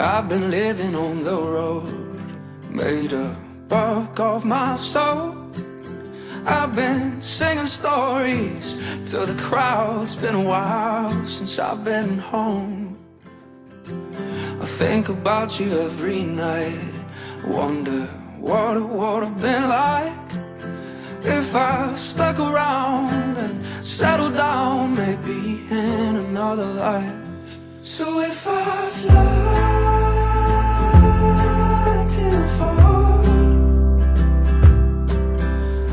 I've been living on the road, made a buck of my soul. I've been singing stories to the crowd. It's been a while since I've been home. I think about you every night, wonder what it would have been like if I stuck around and settled down, maybe in another life. So if I fly too far,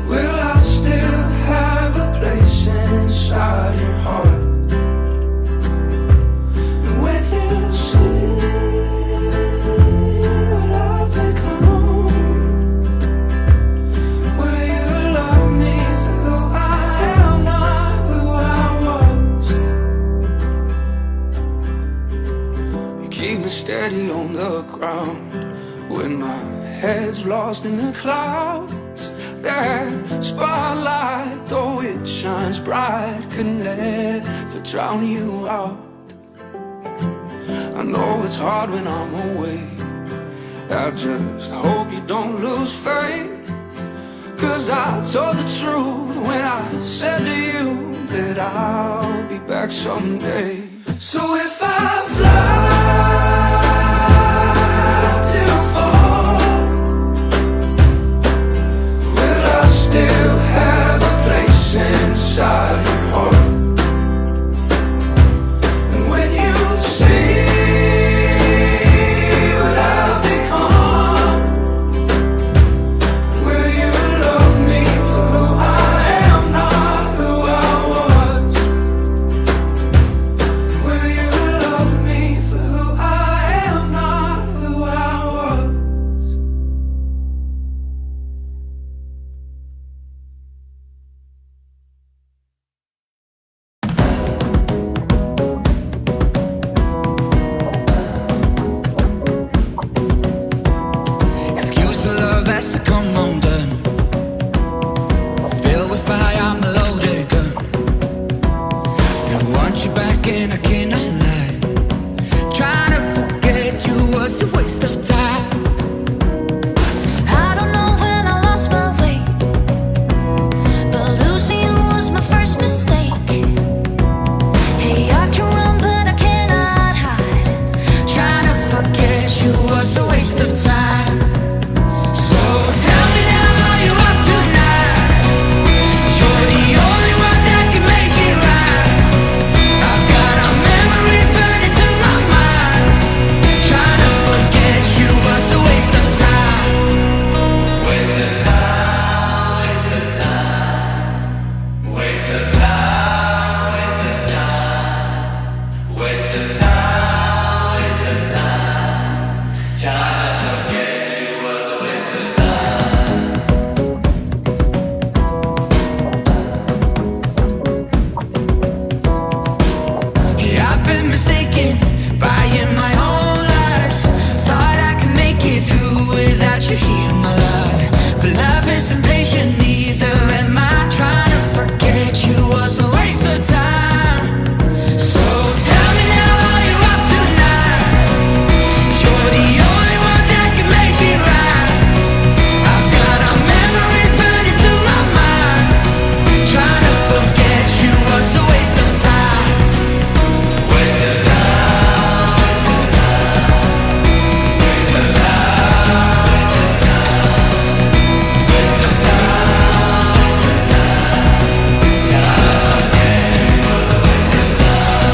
will I still have a place inside your heart? And when you see what I've become, will you love me for who I am, not who I was? steady on the ground. When my head's lost in the clouds, that spotlight, though it shines bright, can never drown you out. I know it's hard when I'm away, I just hope you don't lose faith. 'Cause I told the truth when I said to you that I'll be back someday. So if I fly too far, will I still have a place inside your heart? And when you see what I've become, will you love me for who I am, not who I was? Will you love me for who I am, not who I was? Excuse me, love, as I come undone. Filled with fire, I'm a loaded gun. Still want you back and I cannot lie. Trying to forget you was a waste of time. I don't know when I lost my way, but losing you was my first mistake. Hey, I can run, but I cannot hide. Trying to forget you was a waste of time. So tell me now how you up tonight. You're the only one that can make it right. I've got our memories burning to my mind. Trying to forget you was a waste of time. Waste of time, waste of time. Waste of time, waste of time. Waste of time, waste of time. Trying to forget you was a waste of time. Yeah, I've been mistaken, buying my own lies. Thought I could make it through without you here, my love. But love isn't patient neither, am I? Trying to forget you was a waste of time. So tell me now how you up tonight. You're the only one that can make it right. I've got our memories burning to my mind. Trying to forget you was a waste of time. Waste of time, waste of time. Waste of time, waste of time. Waste of time, waste of time. Trying to forget you was a waste of time.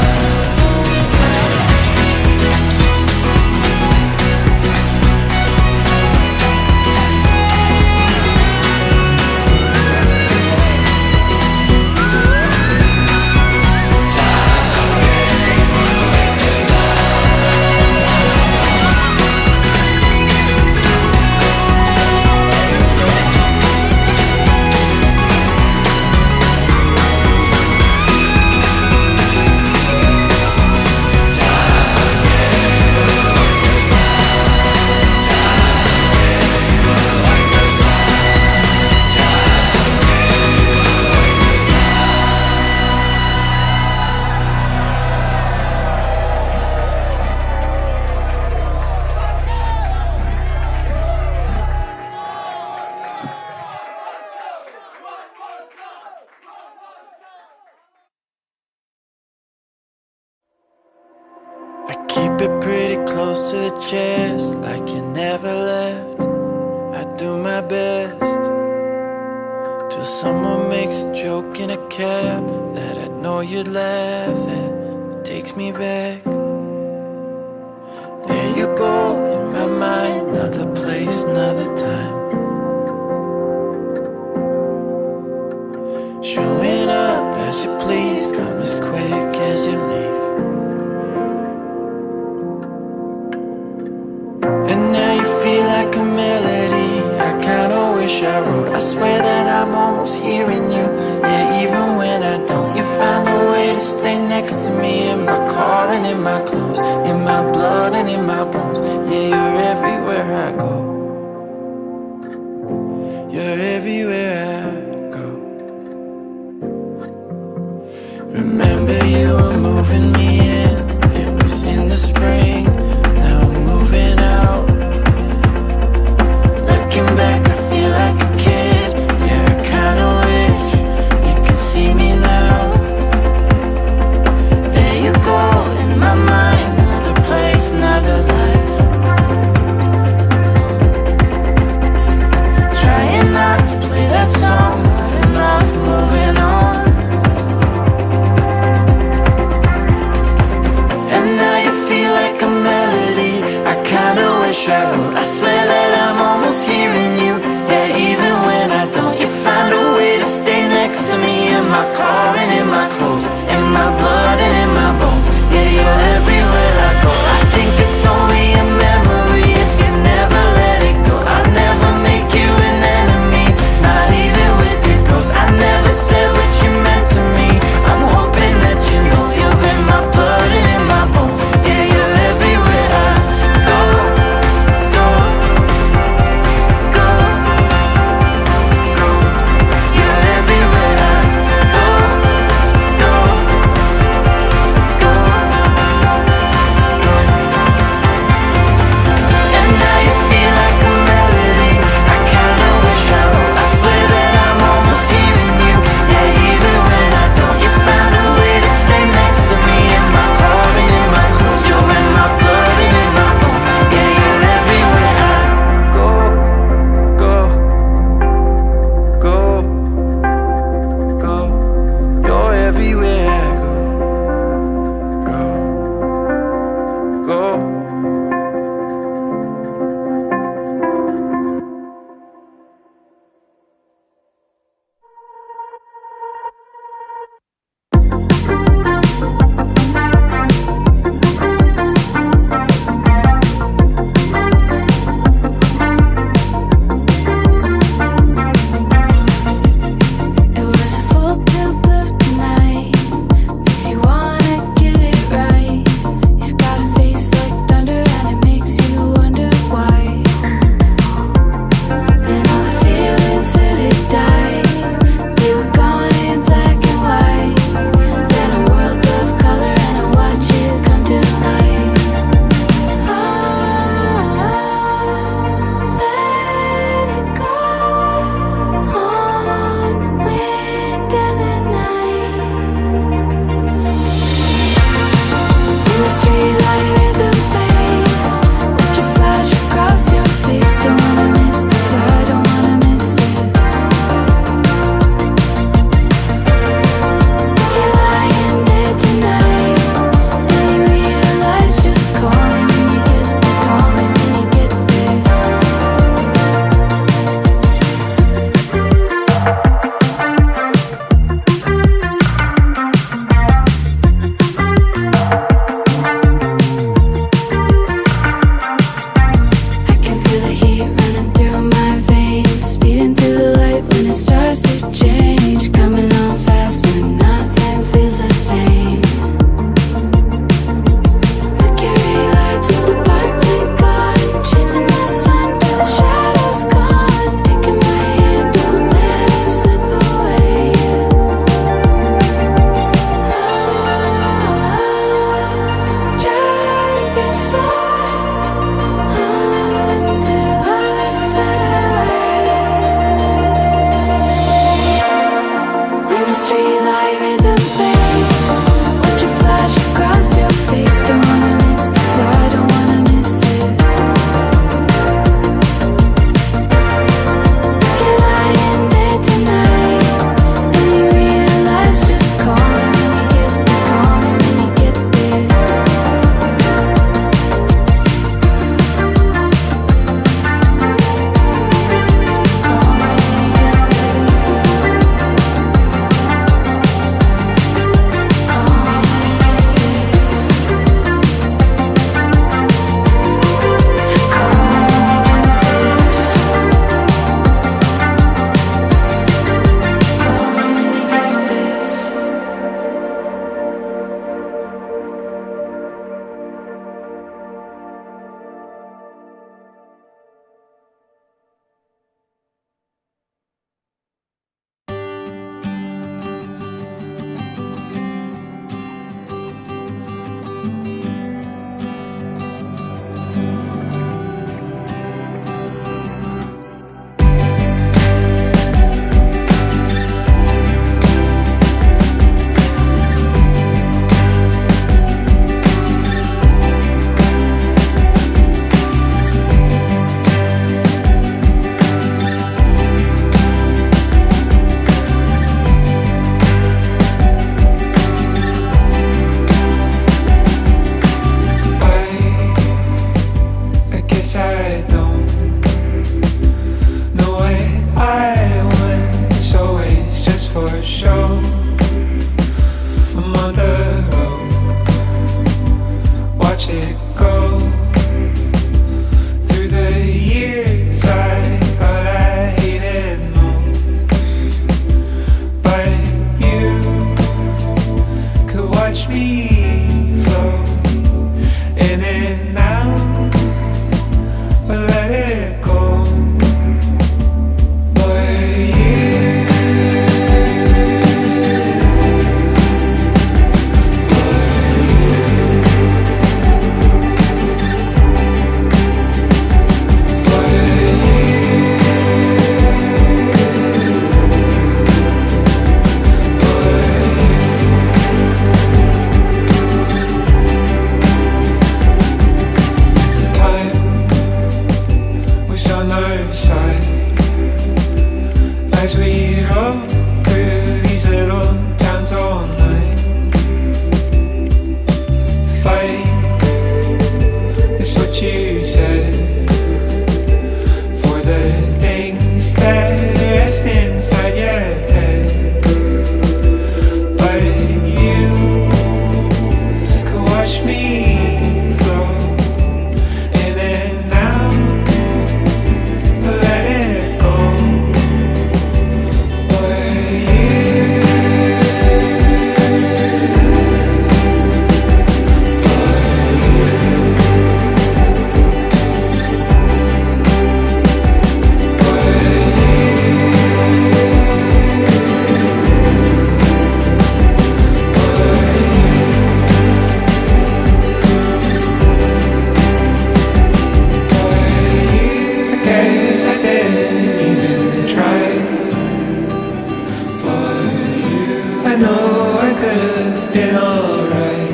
I keep it pretty close to the chest, like you never left. I do my best till someone makes a joke in a cab that I know you'd laugh at. It takes me back. There you go in my mind, another place, another time. Showing up as you please, come as quick as you leave. And now you feel like a melody I kinda wish I wrote. I swear that I'm almost hearing you. Yeah, even when I don't, you find a way to stay next to me. In my car and in my clothes, in my blood and in my Remember you were moving me in. It was in the spring. Now I'm moving out. Looking back, I feel like a kid. Yeah, I kinda wish you could see me now. There you go, in my mind. Another place, another life. Trying not to play that song, but enough, moving on. watch me flow in and out, or let it go. As we roll through these little towns all night, fight is what you said, for the things that rest inside your head. But you could watch me flow in and out, let it go. I know I could have been alright.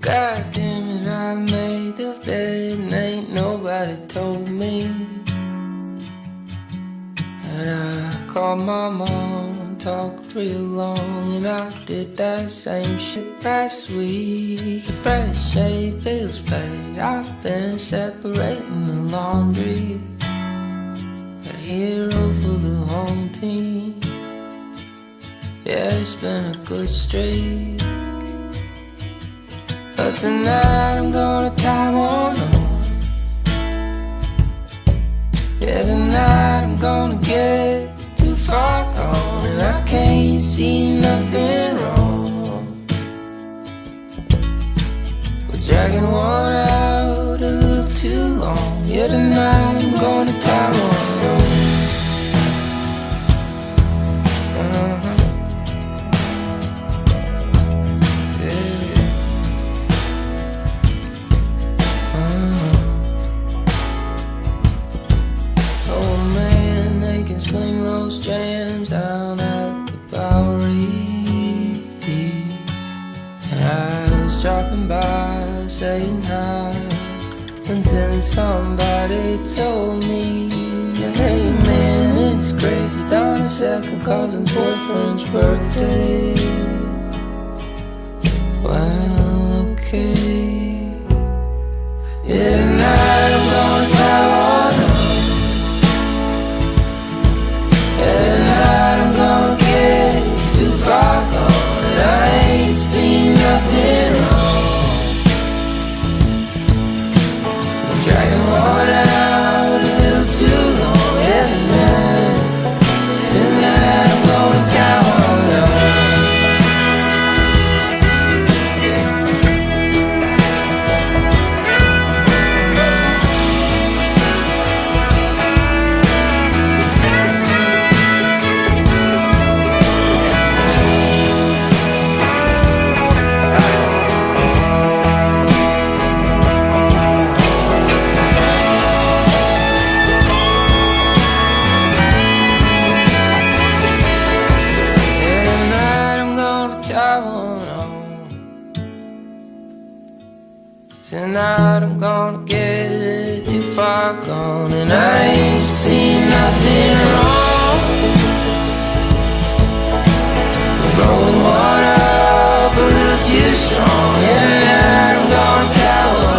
God damn it, I made the bed and ain't nobody told me. And I called my mom, talked real long, and I did that same shit last week. A fresh shave feels paid. I've been separating the laundry, a hero for the home team. Yeah, it's been a good streak. But tonight I'm gonna tie one on. Yeah, tonight I'm gonna get too far gone, and I can't see nothing wrong with dragging one out a little too long. Yeah, tonight I'm gonna tie one on. Sling those jams down at the Bowery, and I was dropping by saying hi, and then somebody told me, hey man, it's crazy, down the second cousin's boyfriend's birthday. Well, okay, yeah, tonight I'm gonna tie one up. I'm gonna get too far gone, and I ain't seen nothing wrong. I'm dragging one out a little too long. Yeah, tonight I'm gonna tie one up. Tonight I'm gonna get too far gone, and I ain't seen nothing wrong. Rolling water up a little too strong, and tonight I'm gonna tell her.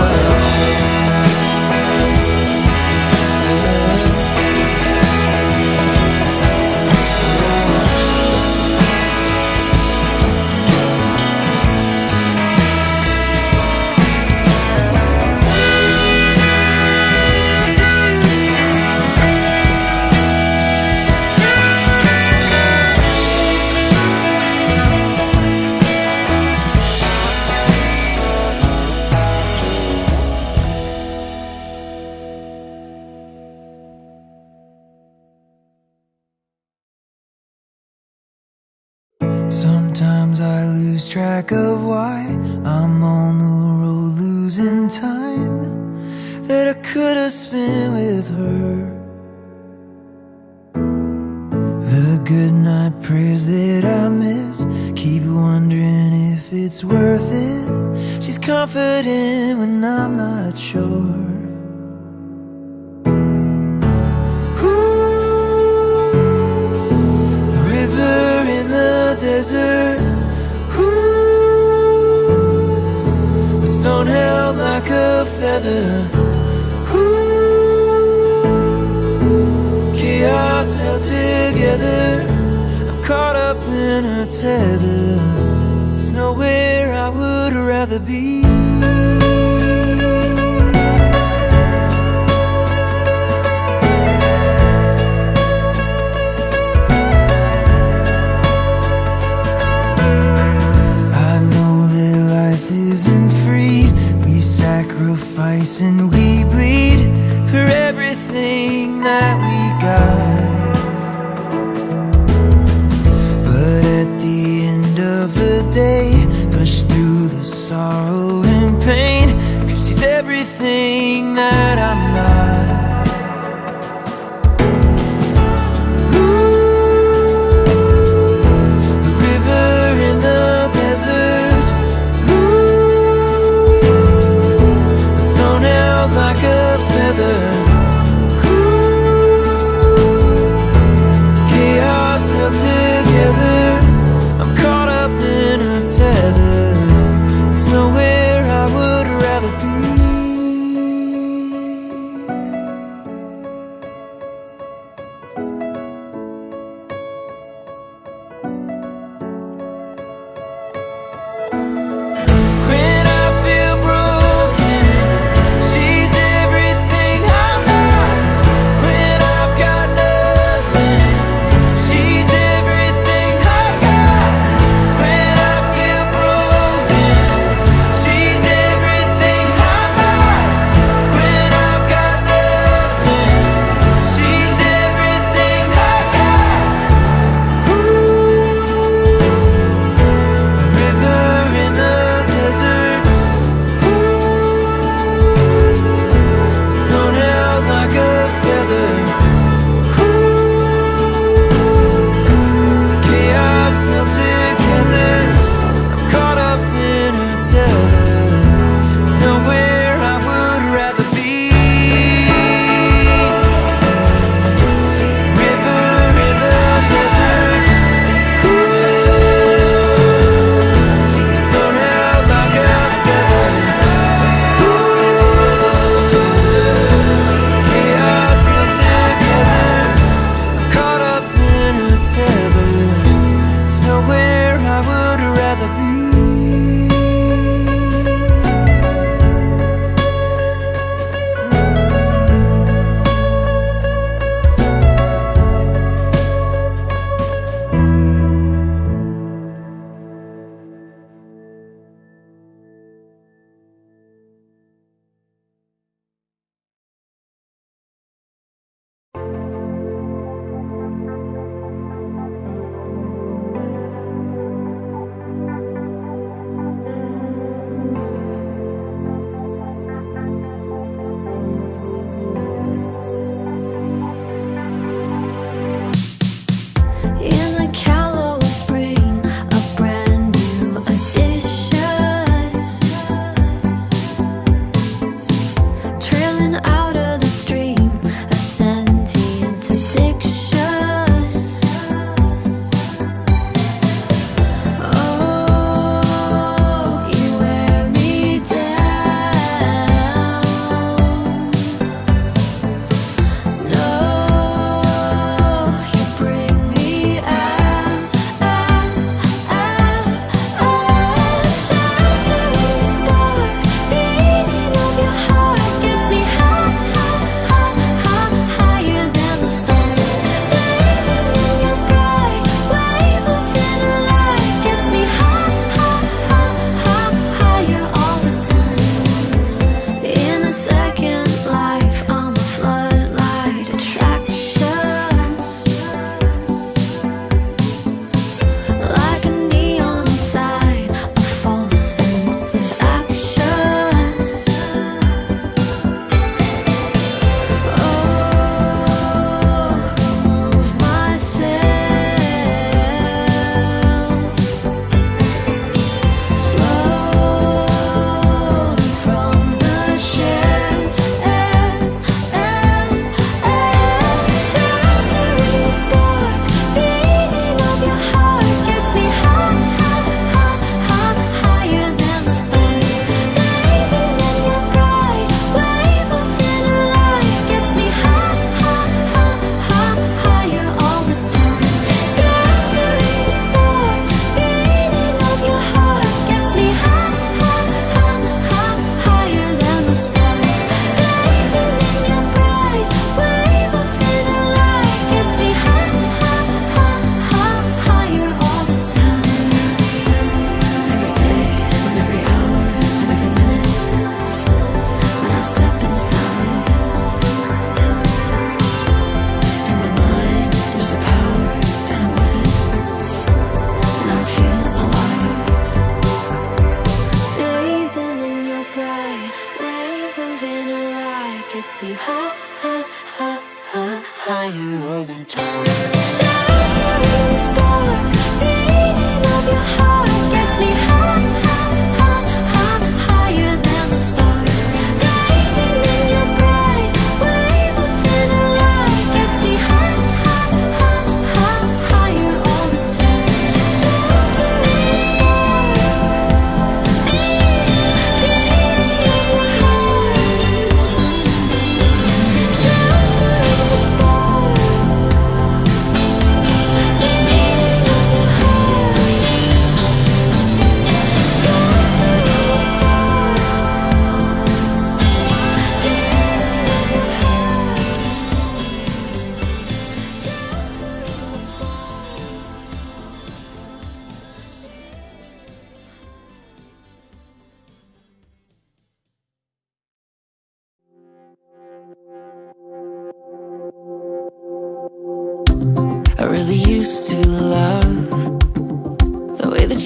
Sometimes I lose track of why I'm on the road, losing time that I could have spent with her. The good night prayers that I miss, keep wondering if it's worth it. She's confident when I'm not sure. Desert, ooh, a stone held like a feather, ooh, chaos held together. I'm caught up in a tether. There's nowhere I would rather be. Isn't free. We sacrifice and we bleed for everything that we got. But at the end of the day, push through the sorrow and pain, 'cause she's everything that I'm not.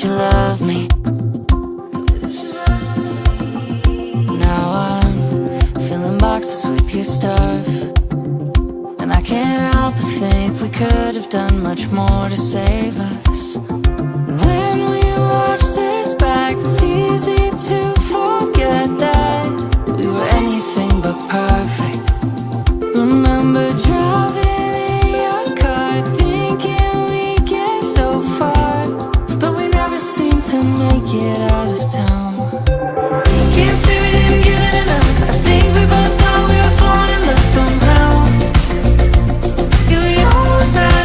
you love me. Now I'm filling boxes with your stuff, and I can't help but think we could have done much more to save us. When we watch this back, it's easy to forget that we were anything but perfect. Remember driving in your car, thinking we'd get so far, but we never seemed to make it out of town. Can't say we didn't give it enough. I think we both thought we were falling in love somehow. Yeah, we almost had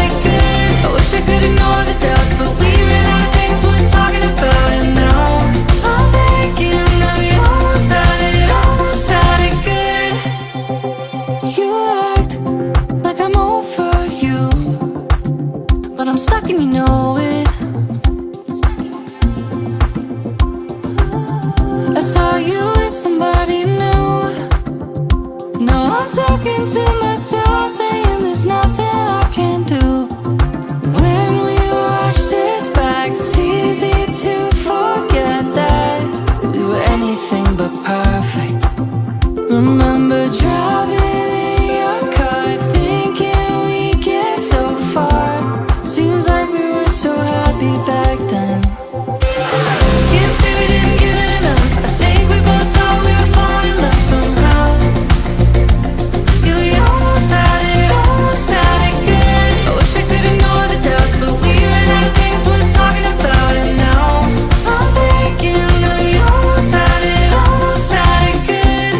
it good. I wish I could ignore the doubts, but we ran out of things we're talking about it now. I'm thinking that we almost had it good. You act like I'm over you, but I'm stuck and you know it. I saw you with somebody new. No, I'm talking to myself, saying there's nothing I can do. When we watch this back, it's easy to forget that we were anything but perfect. Remember driving in your car, thinking we'd get so far. Seems like we were so happy back then. Can't say we didn't give it enough. I think we both thought we were falling in love somehow. Yeah, we almost had it good. I wish I could ignore the doubts, but we ran out of things we're talking about it now. I'm thinking that we almost had it good.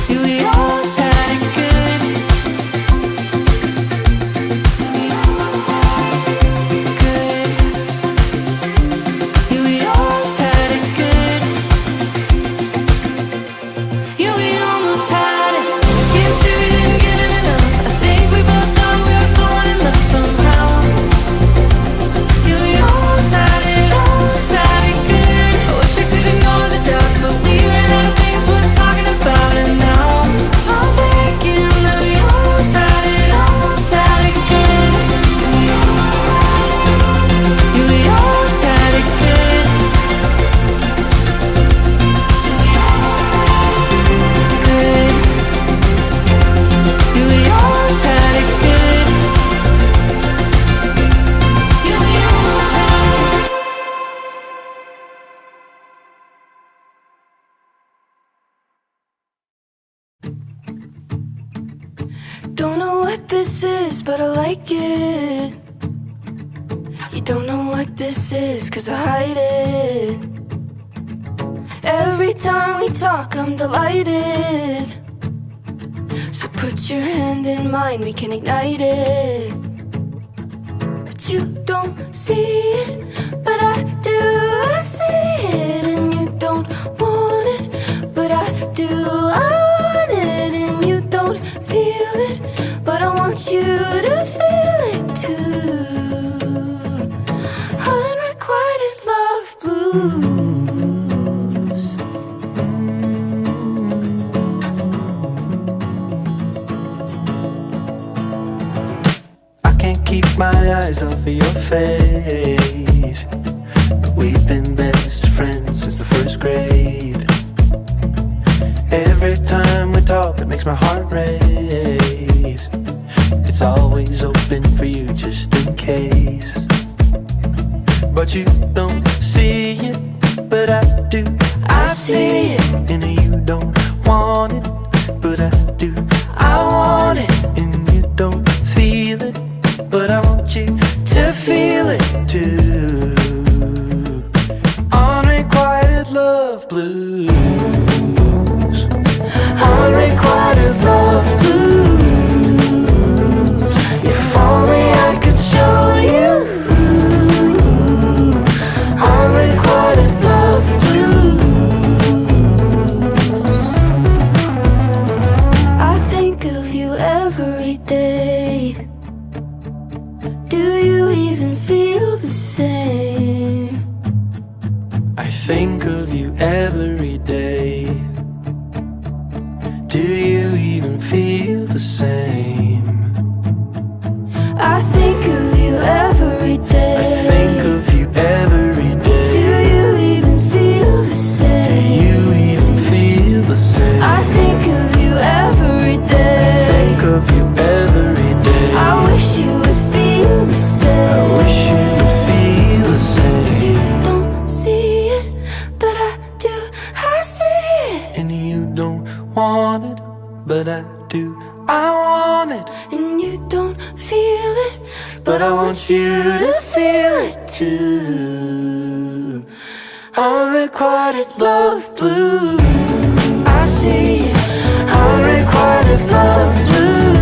Yeah, we almost had it good. Good. Yeah, we almost had it good. Yeah, we almost had it. Can't say we didn't give it enough. I think we both thought we were falling in love somehow. Yeah, we almost had it good. I wish I could ignore the doubts, but we ran out of things we're talking about it now. I'm thinking that we almost had it good. Yeah, we almost had it good. Good. Yeah, we almost had it good. Yeah, we almost had it. Don't know what this is, but I like it. You don't know what this is, 'cause I hide it. Every time we talk, I'm delighted. So put your hand in mine, we can ignite it. But you don't see it, but I do. I see it, and you don't want it, but I do. I want it, and you don't feel it, but I want you to feel it too. Unrequited love blues. I can't keep my eyes off of your face, but we've been best friends since the first grade. Every time we talk, it makes my heart race. It's always open for you, just in case. But you don't see it, but I do. I see it, and you don't want it, but I do. I want it, and you don't feel it, but I want you to feel it too. Unrequited love blues. Unrequited love blues. If only I could show you. Unrequited love blues. I think of you every day. Do you even feel the same? I think of you every day. Do you even feel the same? I think of you every but I do. I want it, and you don't feel it, but I want you to feel it too. Unrequited love blue, I see it. Unrequited love blue,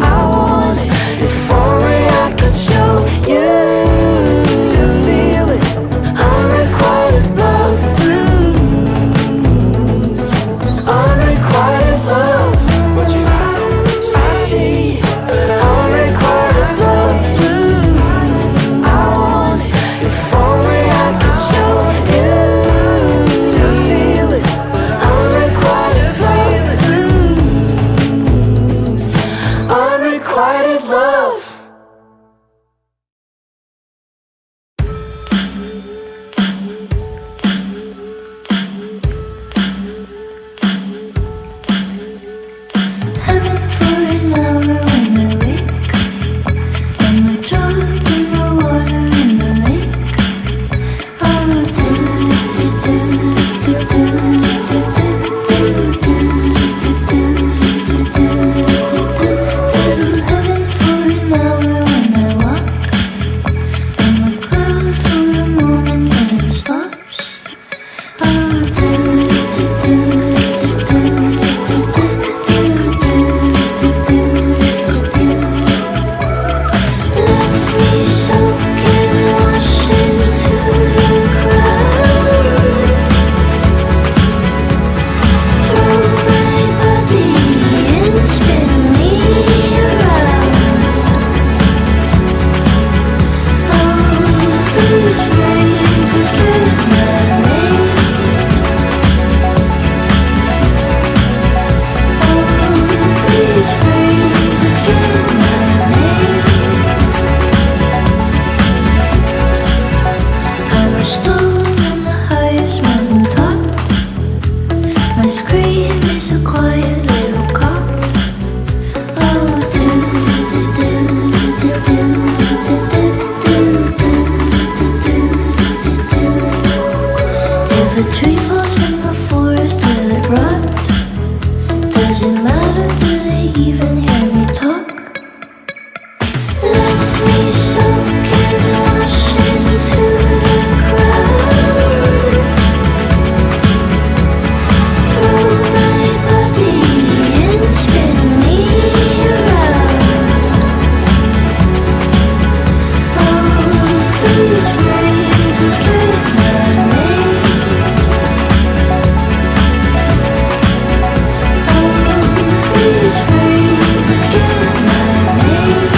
I want it. If only I could show you to feel it. Unrequited love blues, unrequited love. I see it. Unrequited love blue, I want it. If only I could show you to feel it. Unrequited love blues, unrequited love. Heaven for an hour when I wake, and a drop in the water in the lake. Oh, do do do do do do do do do do do. Heaven for an hour when I walk, I'm a cloud for a moment then it stops. Oh, do do do do do do do. Let me soak and wash into the crowd. Throw my body and spin me around. Oh, freeze frame, forget my name. Oh, freeze frame, forget my name. I'm a stone on the highest mountain top. My scream is a quiet little cough. Oh, do do do do do do do do do do do do. If a tree falls from the forest, will it rot? Does it matter? Do they even hear me talk? Let me soak and wash into the crowd. Throw my body and spin me around. Oh, freeze frame, forget my name. Oh, freeze frame, forget my name.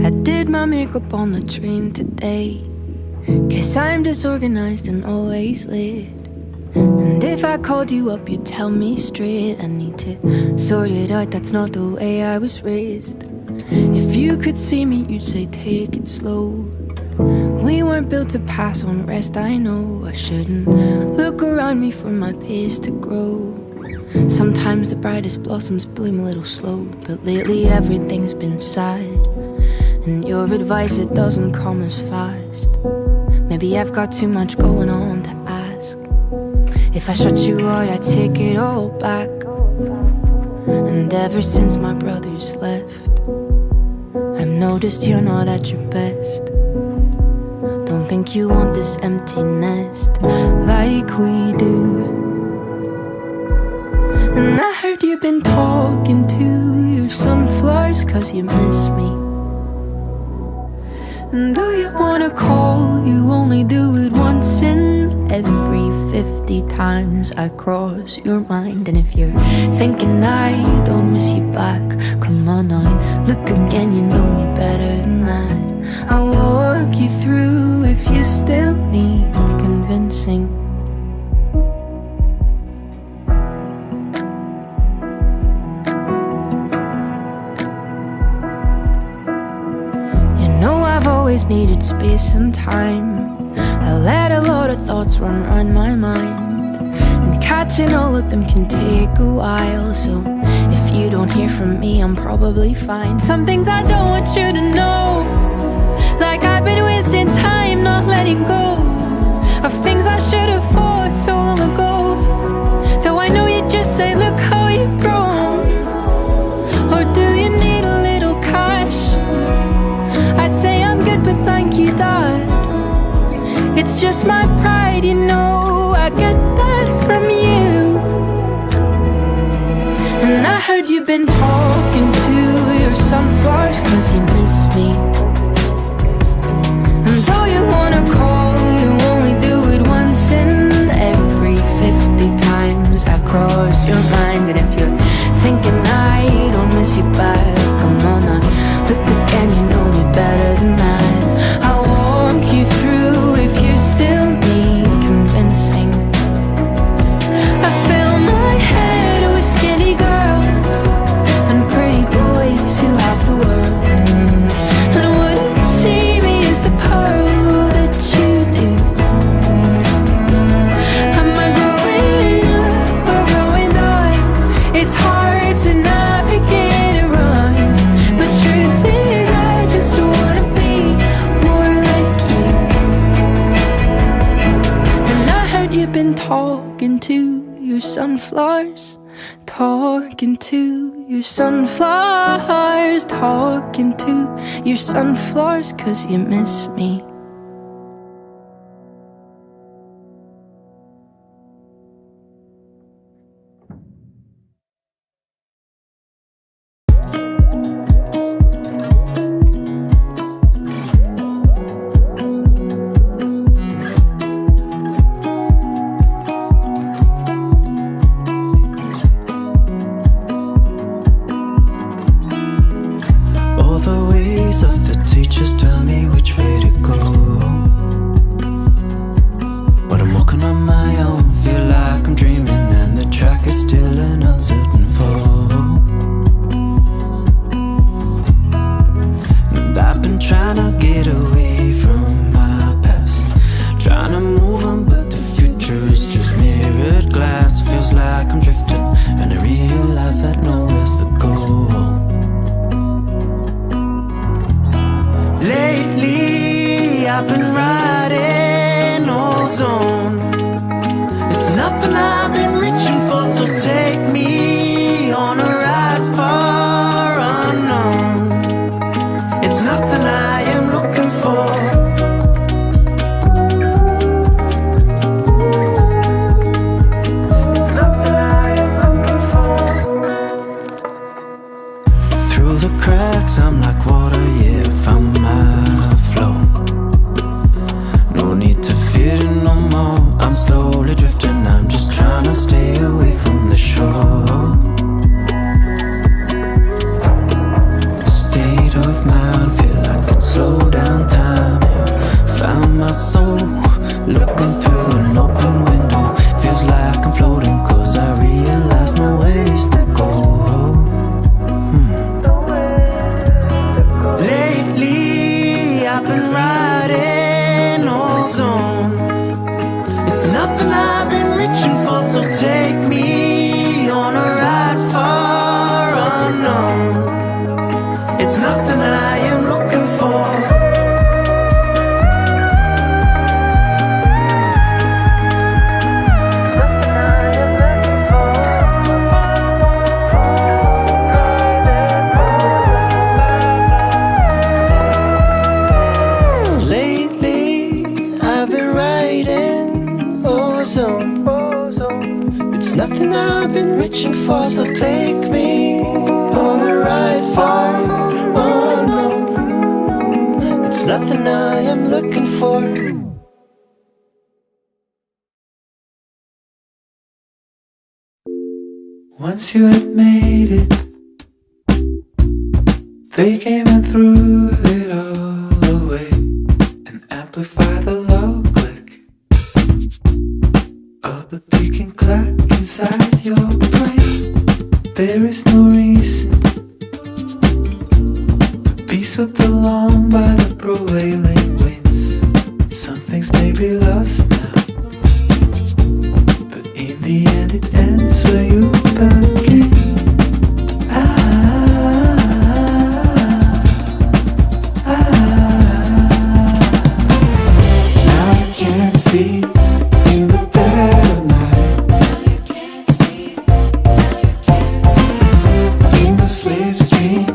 I did my makeup on the train today, 'cause I'm disorganized and always late. And if I called you up, you'd tell me straight, I need to sort it out, that's not the way I was raised. If you could see me, you'd say take it slow. We weren't built to pass on rest, I know. I shouldn't look around me for my pace to grow. Sometimes the brightest blossoms bloom a little slow, but lately everything's been sad. And your advice, it doesn't come as fast. Maybe I've got too much going on to ask. If I shut you out, I take it all back. And ever since my brothers left, I've noticed you're not at your best. Don't think you want this empty nest like we do. And I heard you've been talking to your sunflowers 'cause you miss me. And though you wanna call, you only do it once in every 50 times I cross your mind. And if you're thinking I don't miss you back, come on now, look again, you know me better than that. I'll walk you through if you still need convincing. You know I've always needed space and time. I let a lot of thoughts run around my mind, and catching all of them can take a while. So if you don't hear from me, I'm probably fine. Some things I don't want you to know, like I've been wasting time not letting go of things I should have fought so long ago. Though I know you just say, look how you've grown. Or do you need a little cash? I'd say I'm good, but thank you, Dad. It's just my pride, you know, I get that from you. And I heard you've been talking to your sunflowers 'cause you miss me. And though you wanna call, you only do it once in every 50 times I cross your mind. And if you're thinking I don't miss you back, come on now, look again, you know me better than that. I'll walk you through if you still need convincing. I fill my head with skinny girls and pretty boys who have the world, and wouldn't see me as the pearl that you do. Am I growing up or growing down? It's hard to navigate around, but truth is I just wanna be more like you. And I heard you've been talking to your sunflowers, talking to your sunflowers, talking to your sunflowers 'cause you miss me. All the ways of the teachers tell me which way to go, but I'm walking on my own, feel like I'm dreaming, and the track is still an uncertain fall. And I've been trying to get away from my past, trying to move on, but the future is just mirrored glass. Feels like I'm drifting, and I realize that nowhere's the goal. Lately, I've been riding ozone. It's nothing I've been reaching for, so take me on a ride far unknown. It's nothing I am looking for. It's nothing I am looking for. Through the cracks, I'm like water, yeah, found my flow. No need to fear it no more. I'm slowly drifting, I'm just trying to stay away from the shore. State of mind, feel I can slow down time. Found my soul, looking through an open window. Feels like I'm floating, 'cause I realize nowhere is the goal. Lately, I've been riding ozone. It's nothing I've been reaching for, so take me on a ride far unknown. It's nothing I am looking for. Lately, I've been riding ozone. It's nothing I've been reaching for, so take me on a ride far unknown. It's nothing I am looking for. Once you had made it, they came and threw it all away. the ticking clock inside your brain. There is no reason to be swept along by the prevailing winds. Some things may be lost now, but in the end it ends where you begin. Now you can't see in the dead of night. In the slipstream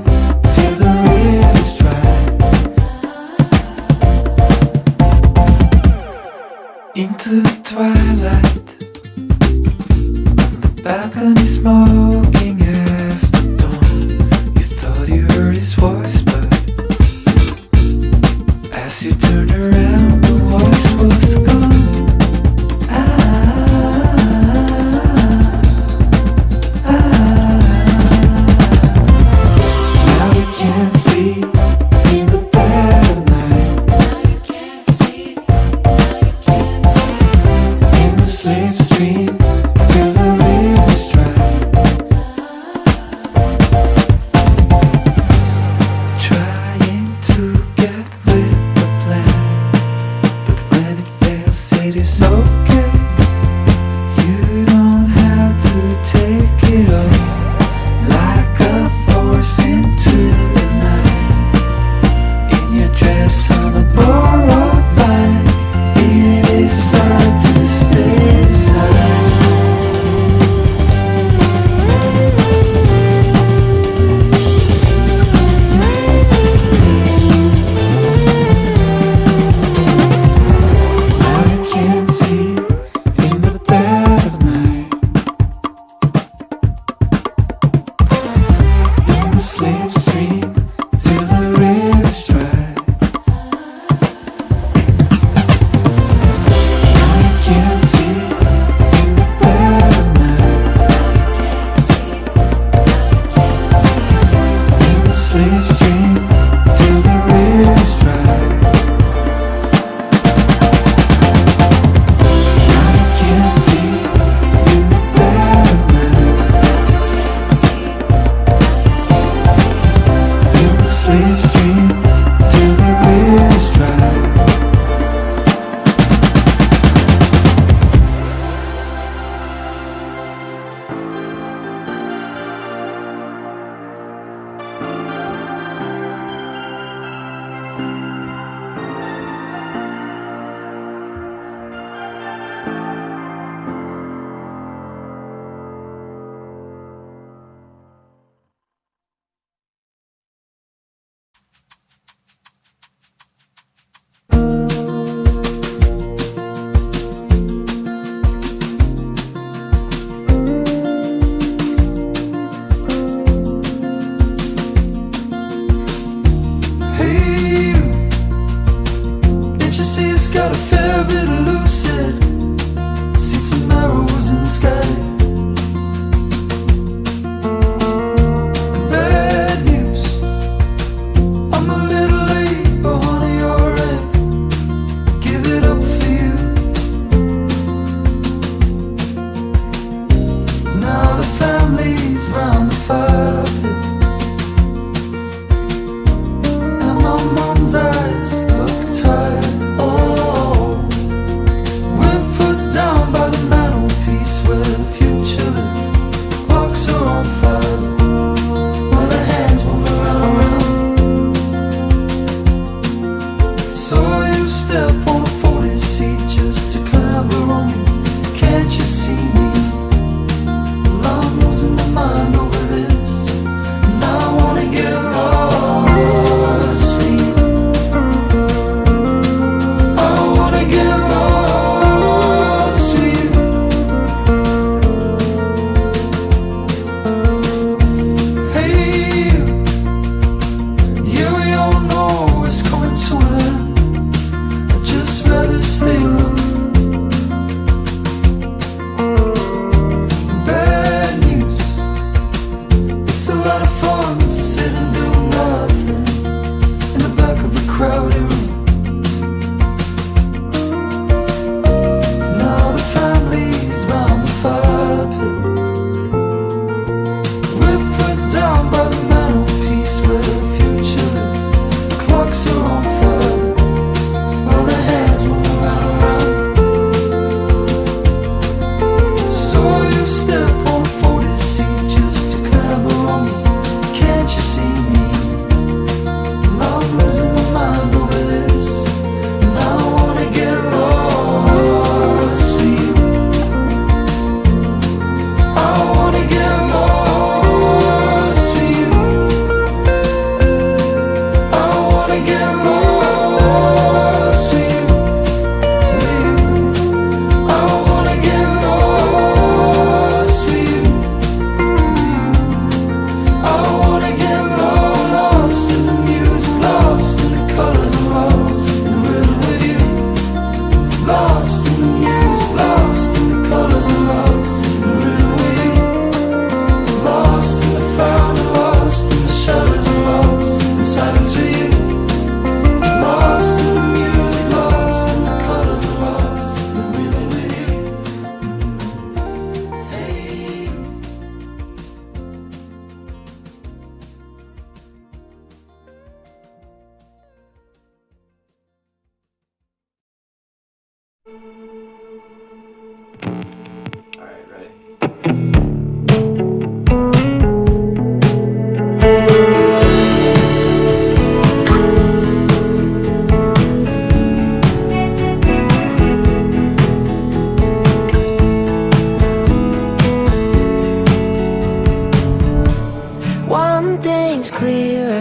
till the river's dry. Into the twilight, on the balcony smoking after dawn. You thought you heard his voice, but as you turned around, the voice was gone. Now you can't see in the dead of night. In the slipstream till the river's dry.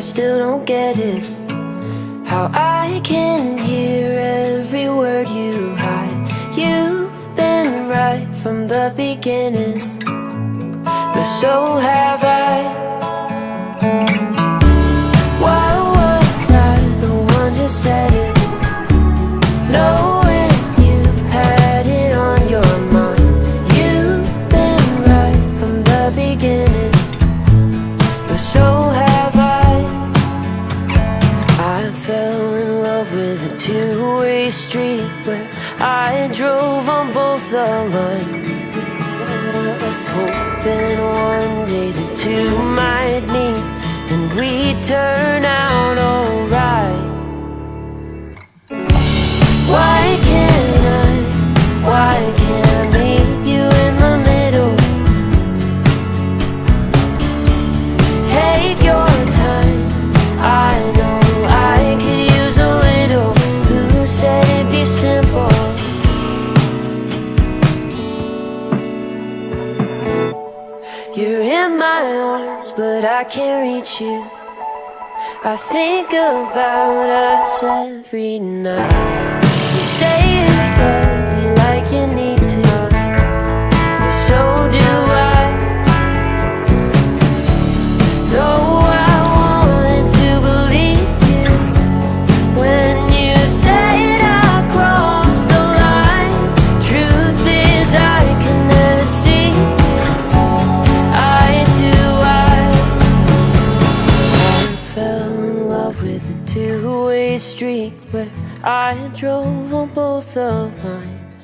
still don't get it. How I can hear every word you hide. You've been right from the beginning, but so have I. Why was I the one who said it? Knowing you had it on your mind. You've been right from the beginning, but so have I. I fell in love with a two-way street where I drove on both the lines, hoping one day the two might meet and we'd turn out alright. Why can't I meet you in the middle? Take your time, I know I could use a little. Who said it'd be simple? You're in my arms, but I can't reach you. I think about us every night. You say you love me like you need to, but so do I. Though I wanted to believe you when you said I crossed the line. Truth is I can never see eye to eye. I fell in love with a two-way street where I drove on both the lines,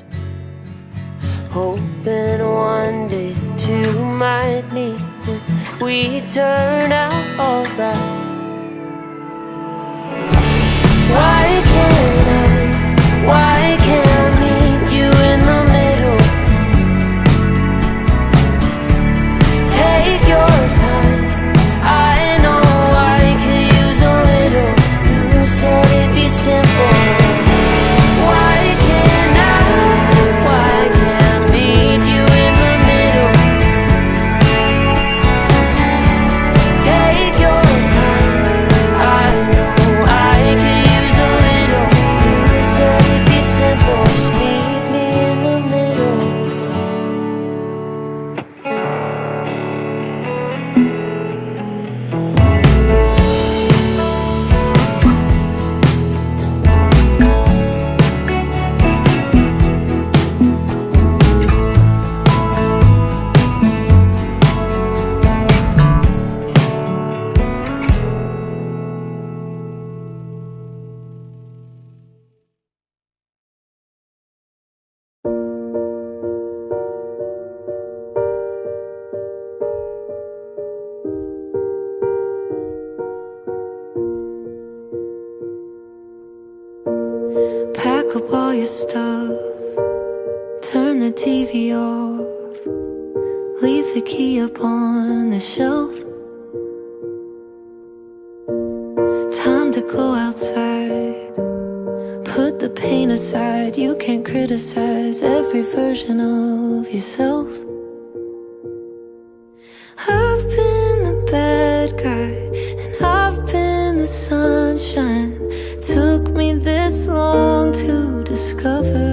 hoping one day the two might meet and we turn out alright. Why can't I meet you in the middle? Take your time, I know I could use a little. You said it'd be simple. Pack up all your stuff, turn the TV off, leave the key up on the shelf. Time to go outside, put the pain aside. You can't criticize every version of yourself. I've been the bad guy and I've been the sunshine. Took me this long to discover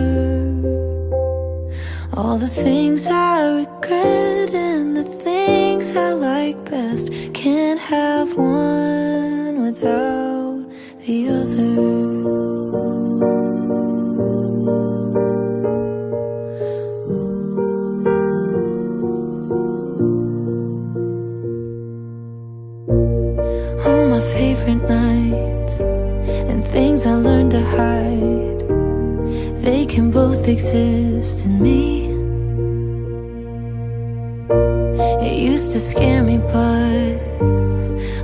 all the things I regret and the things I like best. Can't have one without the other. On my favorite nights and things I learned to hide, they can both exist in me. It used to scare me, but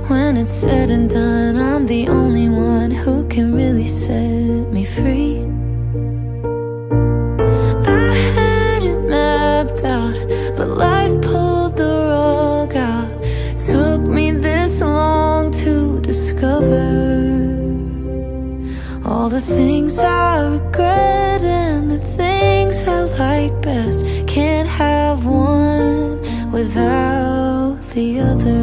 when it's said and done, I'm the only one who can really set me free. I had it mapped out, but life pulled the rug out. Took me this long to discover all the things I regret and the things I like best. Can't have one without the other.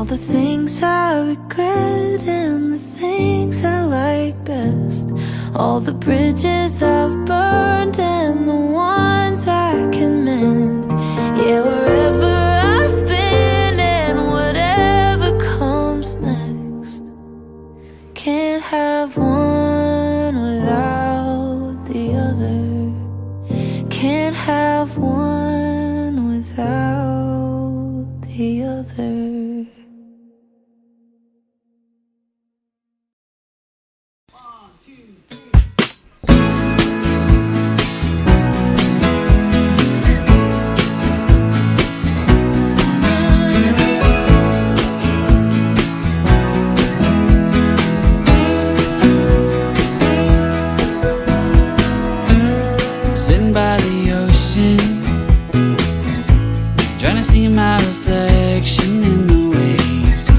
all the things I regret and the things I like best, all the bridges I've burned and the ones I can mend. Yeah, wherever I've been and whatever comes next, can't have one without the other. Can't have one without the other. Sitting by the ocean, trying to see my reflection in the waves,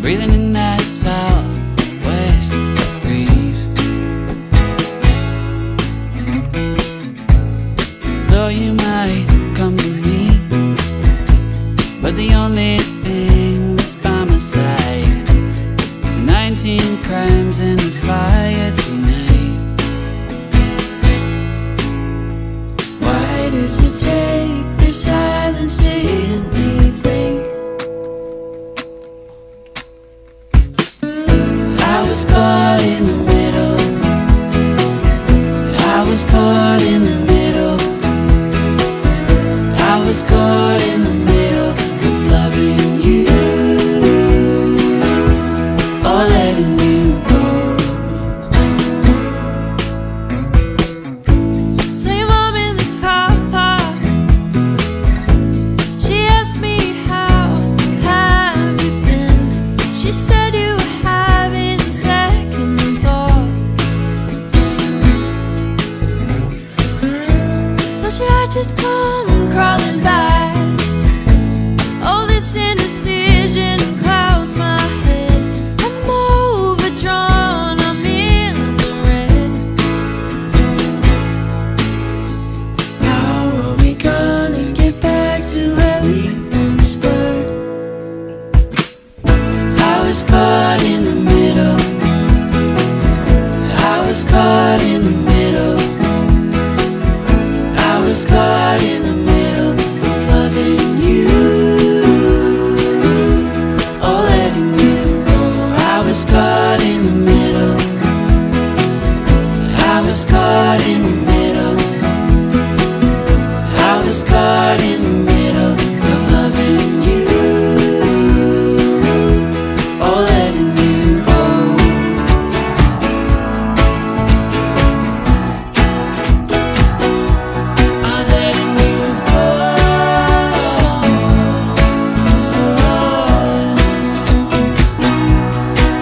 breathing in that southwest breeze. Though you might come to me, but the only thing that's by my side is 19 crimes and a fire tonight. Why does it take the silence to hit me think? I was caught in the middle. I was caught in the middle. I was caught in the middle of loving you or letting you go. So your mom in the car park, she asked me how have you been. She said you were having second thoughts. So should I just come crawling back? Oh, this indecision clouds my head. I'm overdrawn, I'm in the red. How are we gonna get back to where we once were? I was caught in the middle. I was caught in the middle. I was caught in the middle of loving you or letting you go. I was caught in the middle. I was caught in the middle. I was caught in the middle of loving you or letting you go. I'm letting you go.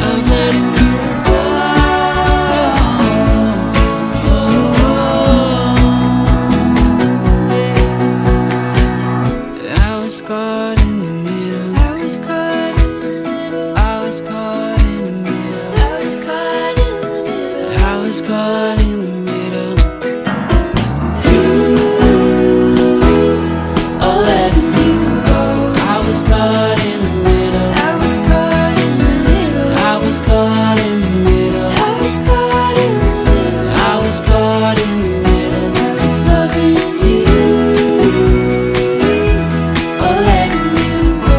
I'm letting you go. I was caught in the middle. I was caught in the middle. I was caught in the middle. I was caught in the middle. I was caught in the middle. Oh, letting you go. I was caught in the middle. I was caught in the middle. I was caught in the middle. I was caught in the middle. I was caught in the middle of loving you or letting you go.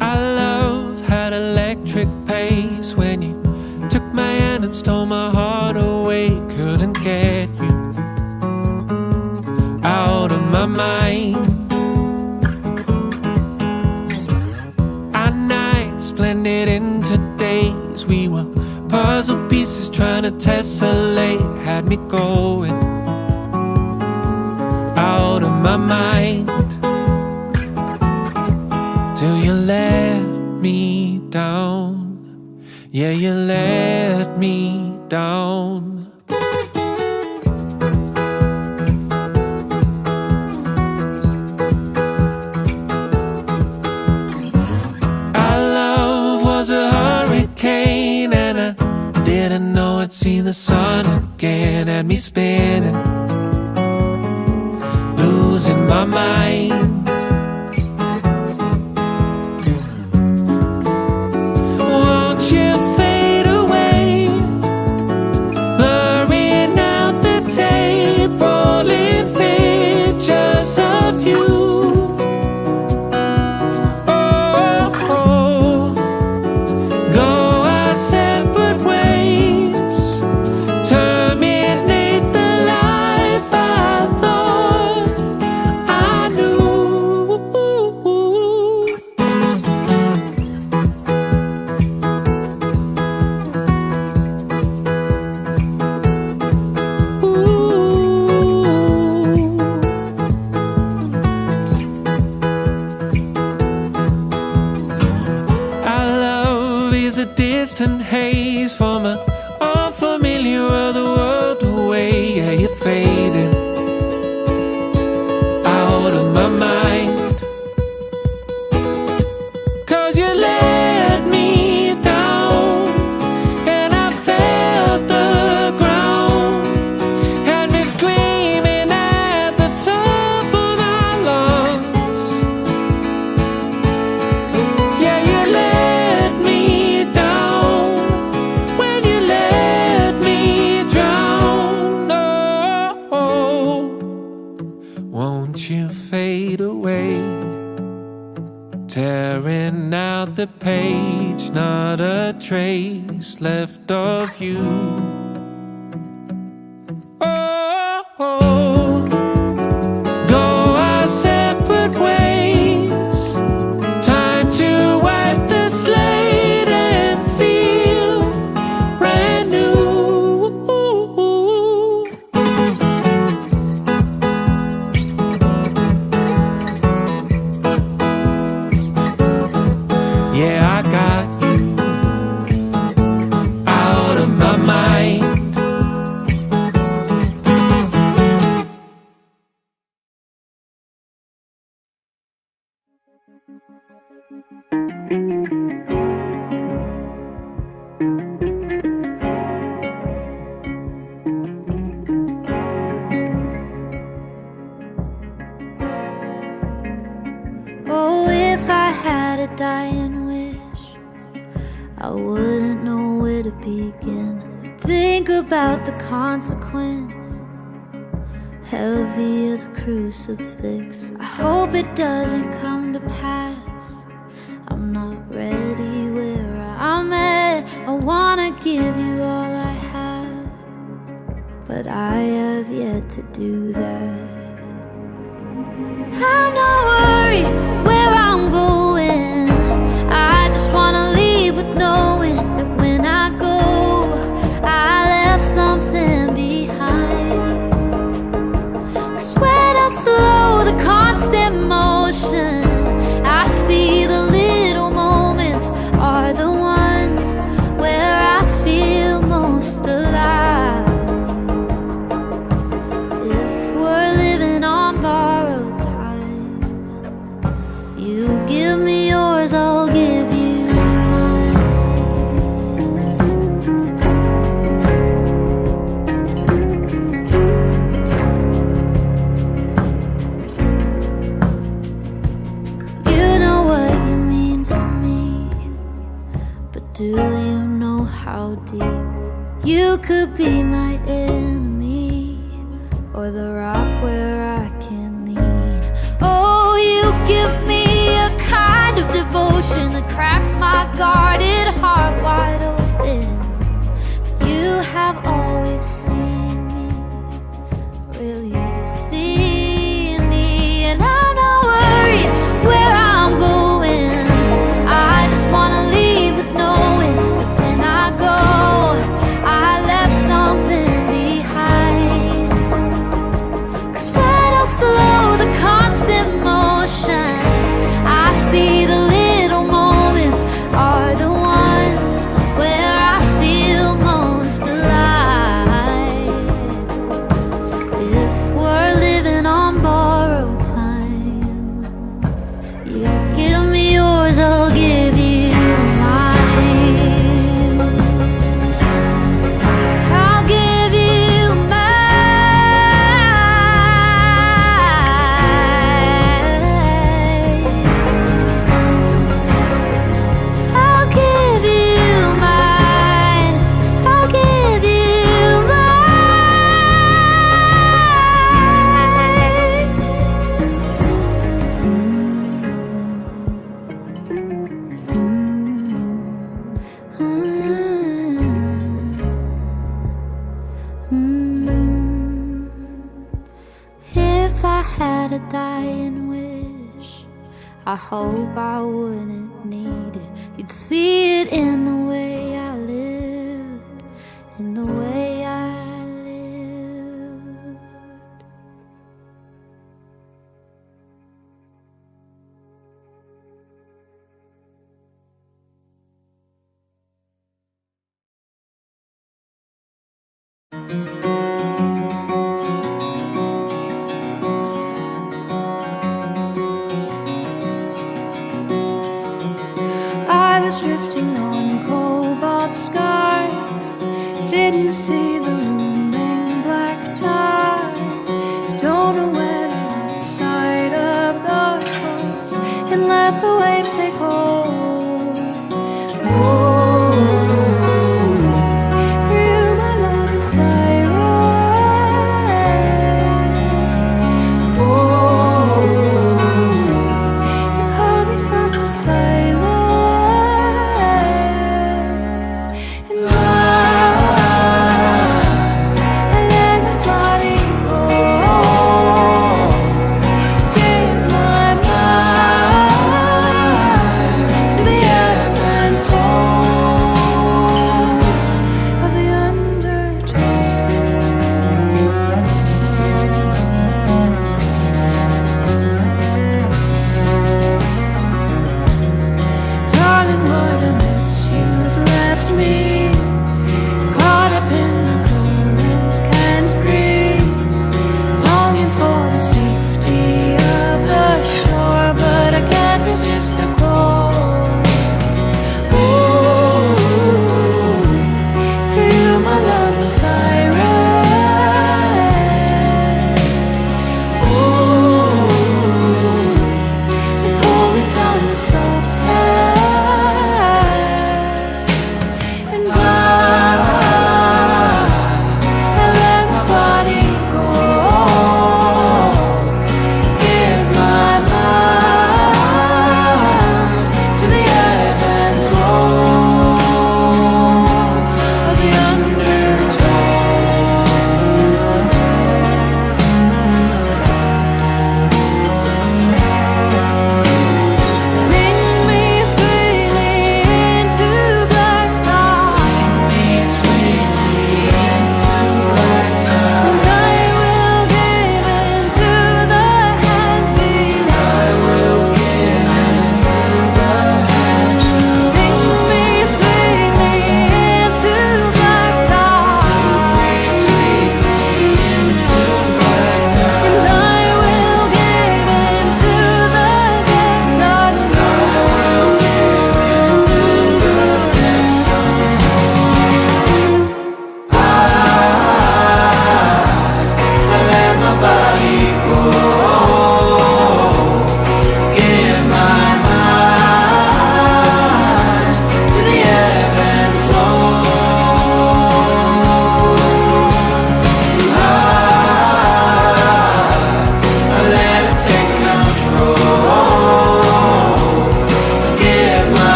Our love had electric pace when you took my hand and stole my heart away. Couldn't get you out of my mind. Our nights blended into days. We were puzzle pieces trying to tessellate had me going out of my mind till you let me down. Yeah, you let me down. Was a hurricane and I didn't know I'd see the sun again. Had me spinning, losing my mind. Won't you fade away, blurring out the tape, rolling pictures of you. Distant haze from an unfamiliar other world away. Yeah, you're fading out of my mind, 'cause you let me down and I felt the ground, had me screaming at the top of my lungs. Yeah, you let me fade away, tearing out the page, not a trace left of you. Oh, oh. Go our separate ways, time to wipe the slate and feel brand new. Yeah, I got you out of my mind. Oh, if I had a dying wish, I wouldn't know where to begin. I'd think about the consequence, heavy as a crucifix. I hope it doesn't come to pass. I'm not ready where I'm at. I wanna give you all I have, but I have yet to do that. I'm not worried where I'm going. I just wanna leave with knowing that when I go, I left something behind. 'Cause when I slow the constant motion, I see the little moments are the ones where I feel most alive. If we're living on borrowed time, you give me yours, I'll give you mine. You know what you mean to me, but do you know how deep you could be my enemy, or the rock where I can lean? Oh, you give me a kind of devotion that cracks my guarded heart wide open. You have always seen me, really seen me, and I'm not worried where I'm going. I just wanna leave with knowing that when I go, I hope I wouldn't need it. You'd see it in the way I live, in the way I live. I was drifting on cobalt skies, didn't see the looming black tides. Don't know when I lost sight of the coast and let the waves take hold. Oh, for you, my love, is siren. Oh, you call me from the silence.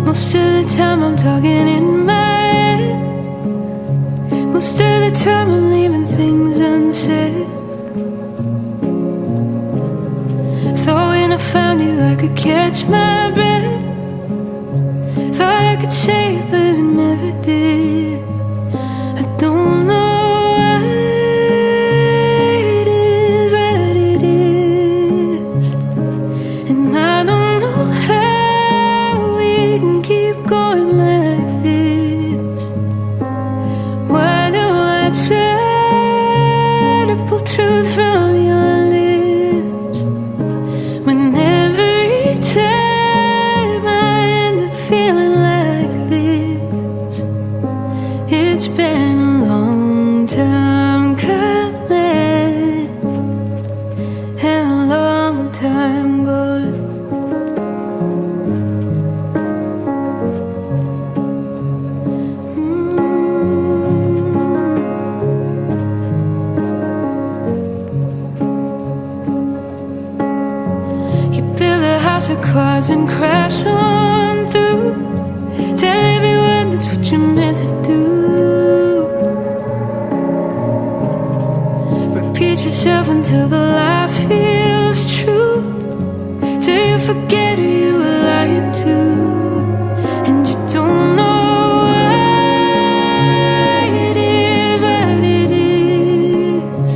Most of the time I'm talking in my head. Most of the time I'm leaving things unsaid. Thought when I found you I could catch my breath. Thought I could say it but I never did. I don't know why it is what it is, and I don't know how we can keep going like this. Why do I try to pull truth from your lips when every time I end up feeling like this? It's been a long time coming and a long time going. cars and crash on through. Tell everyone that's what you're meant to do. Repeat yourself until the lie feels true. Till you forget who you were lying to. And you don't know why it is what it is.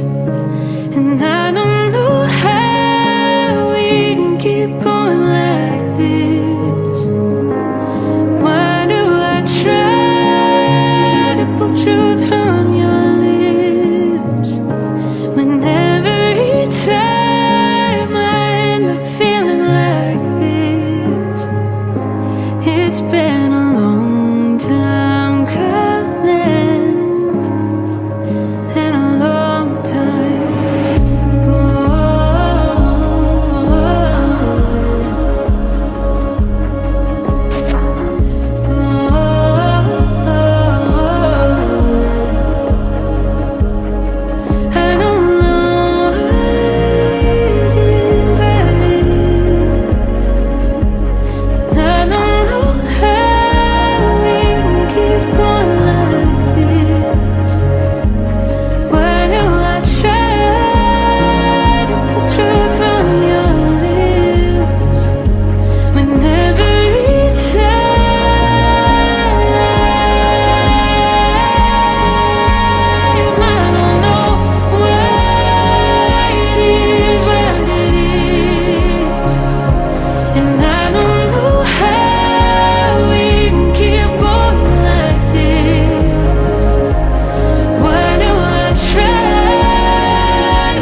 And I don't know how we can keep going like this. Why do I try to pull truth from your lips when every time I end up feeling like this? It's been a long time coming, and a long time I don't know what it is, I don't know how we can keep going like this. Why do I try to pull truth from your lips when every time I don't know why it is what it is. And I don't know how we can keep going like this. Why do I try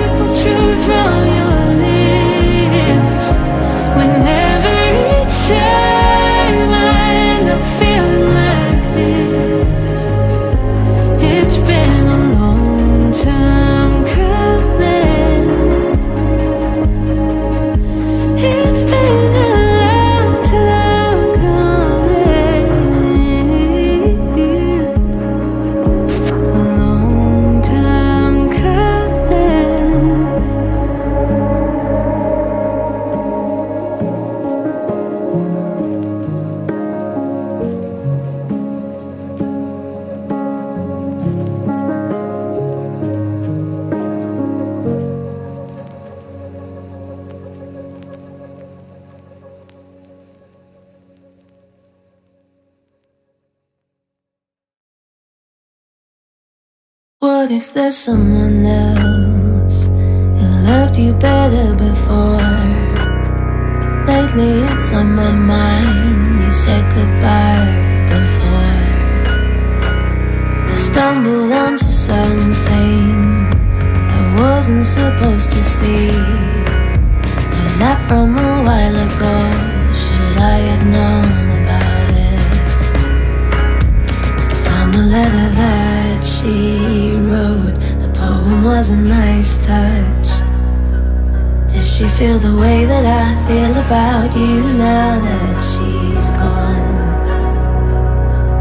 to pull truth from your lips when every time I end up feeling like this? It's been a long time coming. It's been a long time coming. A long time coming. What if there's someone else who loved you better before? Lately it's on my mind. You said goodbye before. I stumbled onto something I wasn't supposed to see. Was that from a while ago? Should I have known about it? Found the letter that she wrote. The poem was a nice touch. Does she feel the way that I feel about you now that she's gone?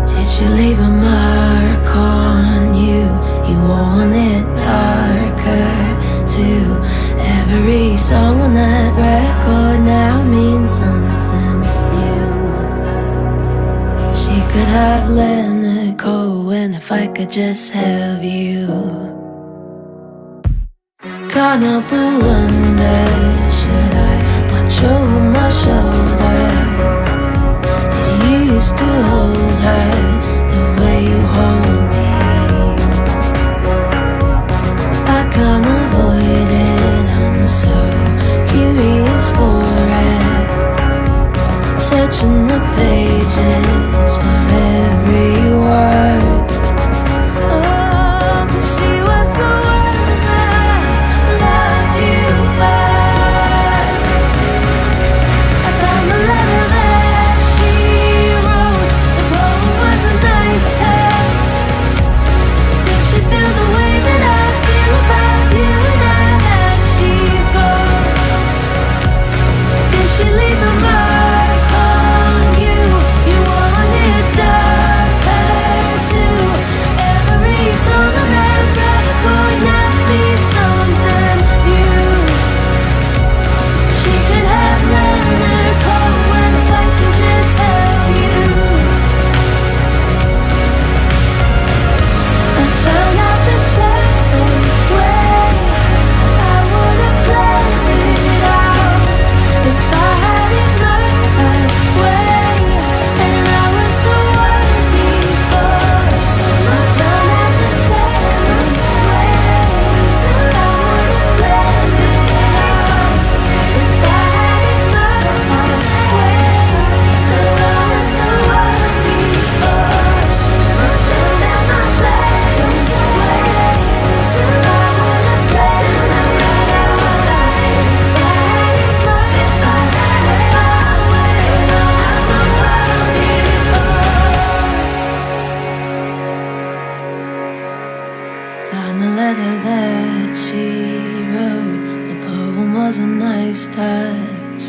Did she leave a mark on you? You want it darker too. Every song on that record now means something new. She could have Leonard Cohen if I could just have you. Can't help but wonder, should I watch over my shoulder? Did you used to hold her the way you hold me? I can't avoid it, I'm so curious for it. Searching the pages for every word. Oh, 'cause she was the one that loved you first. I found the letter that she wrote. The poem was a nice touch. Did she feel the way that I feel about you now that she's gone? Did she leave a mark on you? You were letter that she wrote, the poem was a nice touch.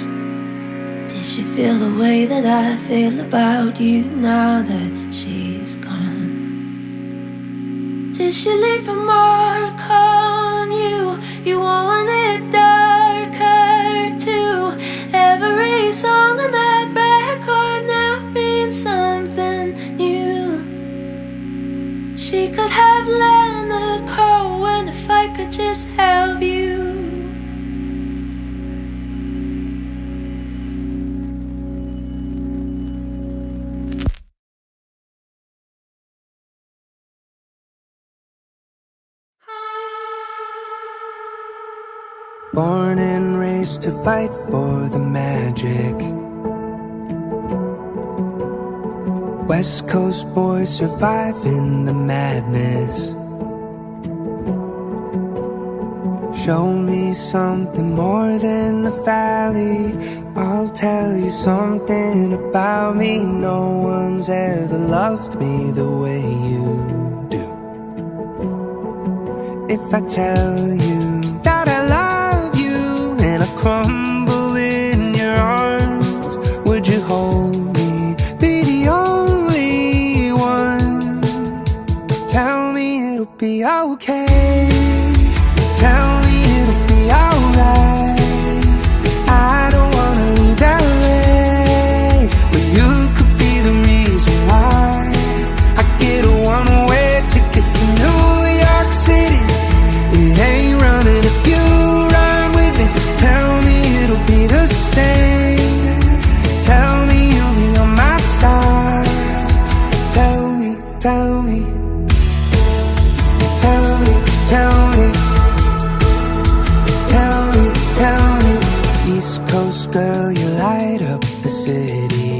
Did she feel the way that I feel about you now that she's gone? Did she leave a mark on you? You want it darker too. Every song on that record now means something new. She could have Leonard Cohen if I could just have you. Born and raised to fight for the magic. West Coast boys surviving the madness. Show me something more than the valley. I'll tell you something about me. No one's ever loved me the way you do. If I tell you that I love you and I crumble in your arms, would you hold me, be the only one? Tell me it'll be okay. Tell me it'll be alright. I don't wanna leave LA, but you could be the reason why. I get a one-way ticket to New York City. It ain't running if you run with me. Tell me it'll be the same. Tell me you'll be on my side. Tell me, tell me. Tell me, tell me. Tell me, tell me. East Coast girl, you light up the city.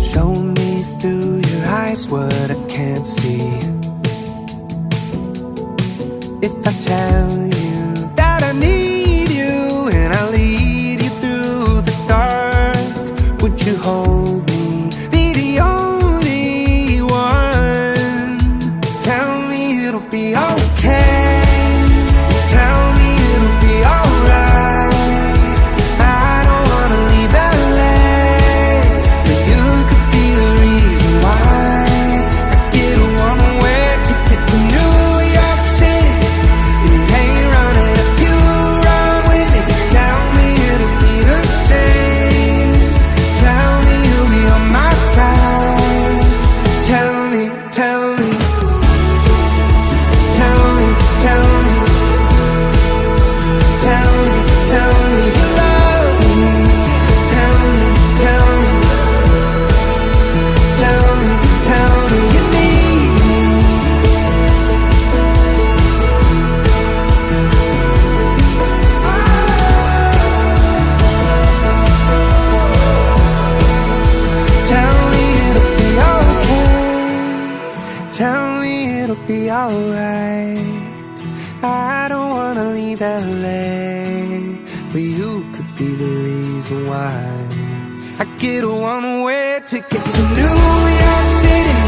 Show me through your eyes what I can't see. If I tell you that I need you and I lead you through the dark, would you hold me, be the only one? Tell me it'll be okay. Tell me it'll be alright. I don't wanna leave LA, but you could be the reason why. I get a one-way ticket to New York City. It ain't running if you run with me. Tell me it'll be the same. Tell me you'll be on my side. Tell me, tell me. Tell me, tell me. Tell me, tell me you love me. Tell me, tell me. Tell me, tell me you need me. Tell me it'll be okay. Tell me it'll be alright. I don't wanna leave LA, but you could be the reason why. I get a one-way ticket to New York City.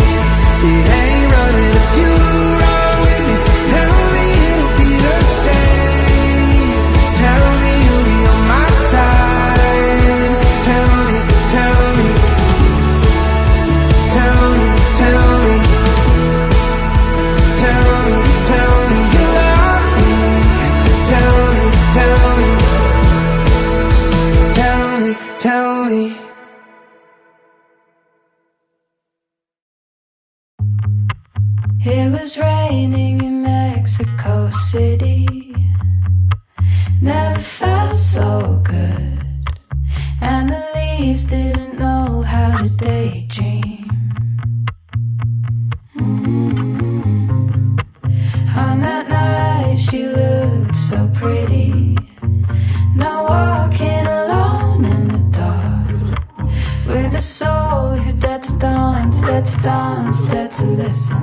It ain't running if you run with me. Tell me it'll be the same. Tell me you'll be on my side. Tell me, tell me. Tell me, tell me. Tell me, tell me you love me. Tell me, tell me. Tell me, tell me. It was raining in Mexico City. Never felt so good. And the leaves didn't know how to daydream. On that night she looked so pretty. Now walking alone in the dark, with a soul who dared to dance, dared to dance, dared to listen.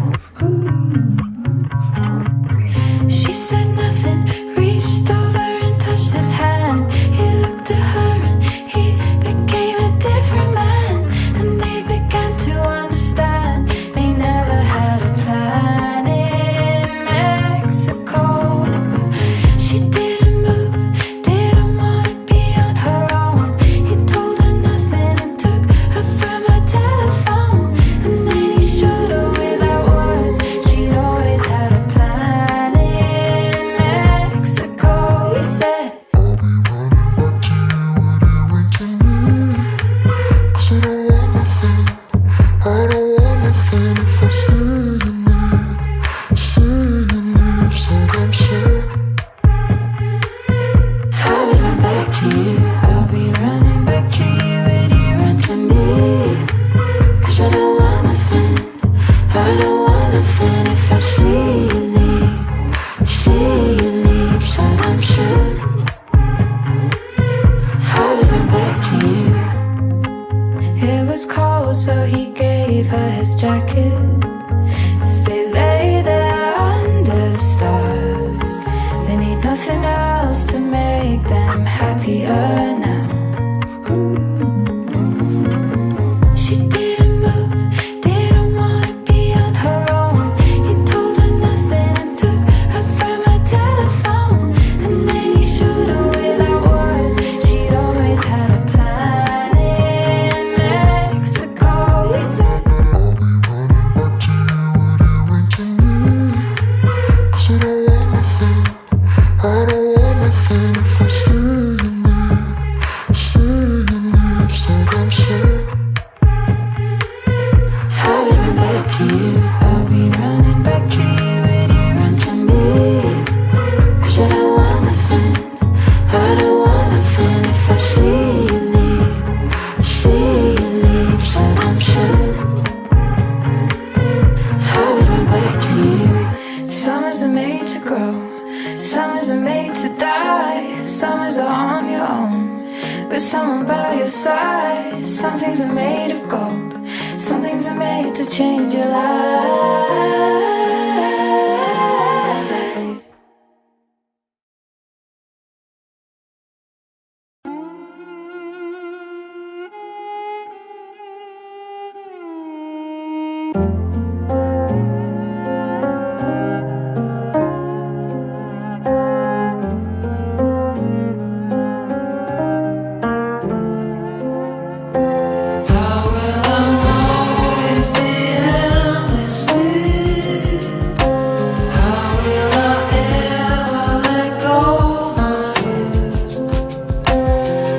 She said nothing, reached over and touched his hand. He looked at her and he became a different man. And they began to understand, they never had a plan. nothing if I see you leave. See you leave, said I'm sure. I would run back to you. I'll be running back to you when you run to me. 'Cause I don't want nothing. I don't want nothing if I see you leave. See you leave, said I'm sure. I would run back to you. It was cold, so he gave her his jacket. As they lay there under the stars, they need nothing else to make them happier now. She didn't move, didn't wanna be on her own. He told her nothing and took her from her telephone. And then he showed her without words, she'd always had a plan in Mexico. He said, I'll be running back to you when you run to me. 'Cause I don't want nothing. I don't want nothing if I see you leave. See you leave, said I'm sure. I would run back to you. I'll be running back to you when you run to me. 'Cause I don't want nothing. I don't want nothing if I see you leave. See you leave, said I'm sure. I would run back to you. Summers are made to grow. Summers are made to die. Summers are on your own, with someone by your side. Some things are made of gold. Some things are made to change your life. How will I know if the end is near? How will I ever let go of my fears?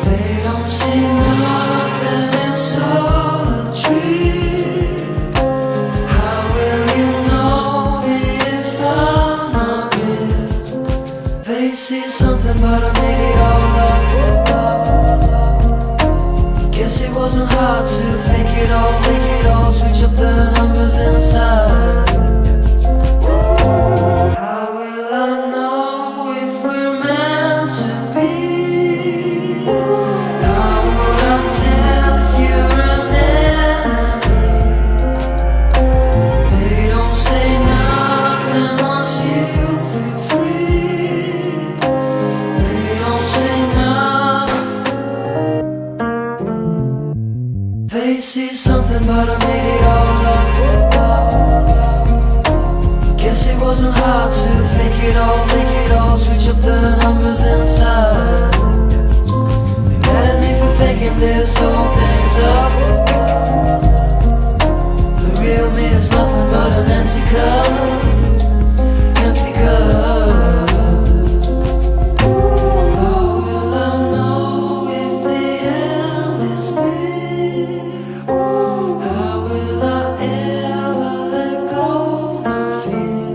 They don't see nothing, it's all a dream. How will you know me if I'm not real? They see something but I made it all up. Guess it wasn't hard to fake it all, make it all, switch up the numbers inside. How will I know if we're meant to be? How would I tell if you're an enemy? They don't say nothing once you feel free. They don't say nothing. They see something but I made it all up. Guess it wasn't hard to fake it all, make it all, switch up the numbers inside. They mad at me for faking this whole thing's up. The real me is nothing but an empty cup. Empty cup. How will I know if the end is near? How will I ever let go of my fear?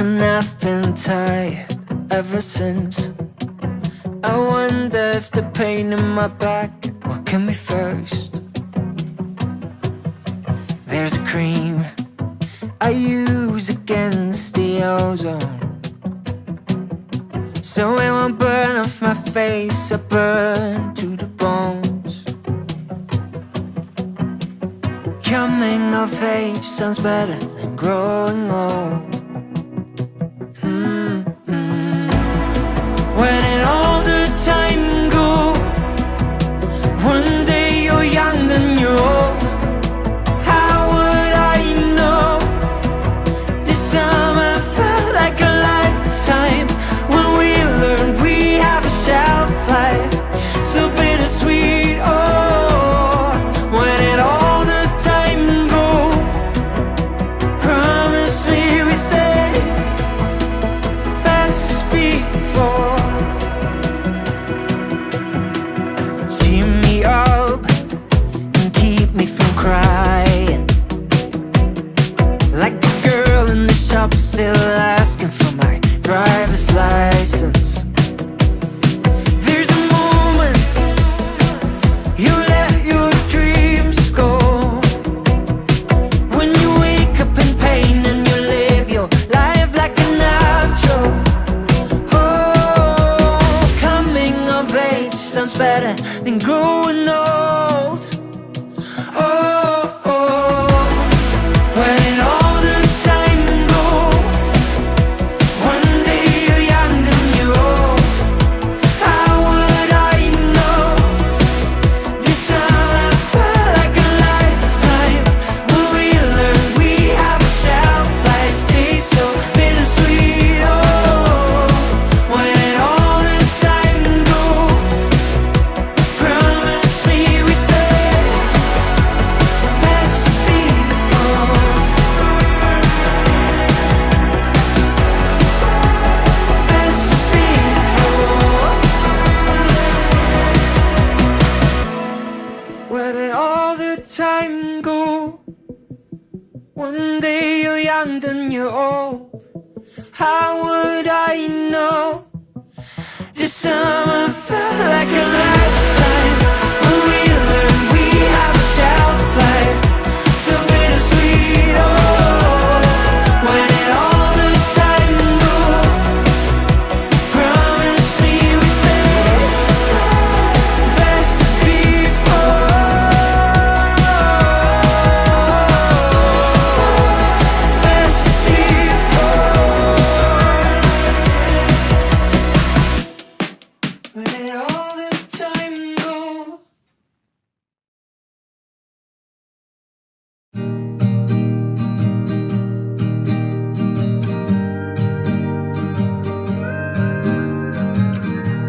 And I've been tired ever since. I wonder if the pain in my back will kill me first. There's a cream I use against the ozone, so it won't burn off my face. I burn to the bones. Coming of age sounds better than growing old. When did all the time go? One day you're young and you're old. How would I know? This summer felt like a lifetime. When we learned we have a shelf life, so bittersweet. Oh, when did all the time go? Promise me we stay best before. Cheer me up and keep me from crying, like the girl in the shop still asking for my driver's license. There's a moment you let your dreams go, when you wake up in pain and you live your life like an outro. Oh, coming of age sounds better than growing old. Oh, when did all the time go? One day you're young and you're old. How would I know? This summer felt like a lifetime. When we learned we have a shelf life, tastes so bittersweet. Oh, when did all the time go? Promise me we stay best before. Best before. Where did all the time go? One day you're young, then you're old. How would I know? This summer felt like a lifetime. When we learned we have a shelf life, so bittersweet. Oh, when did all the time go? Promise me we stay best before. Best before. Where did all the time go?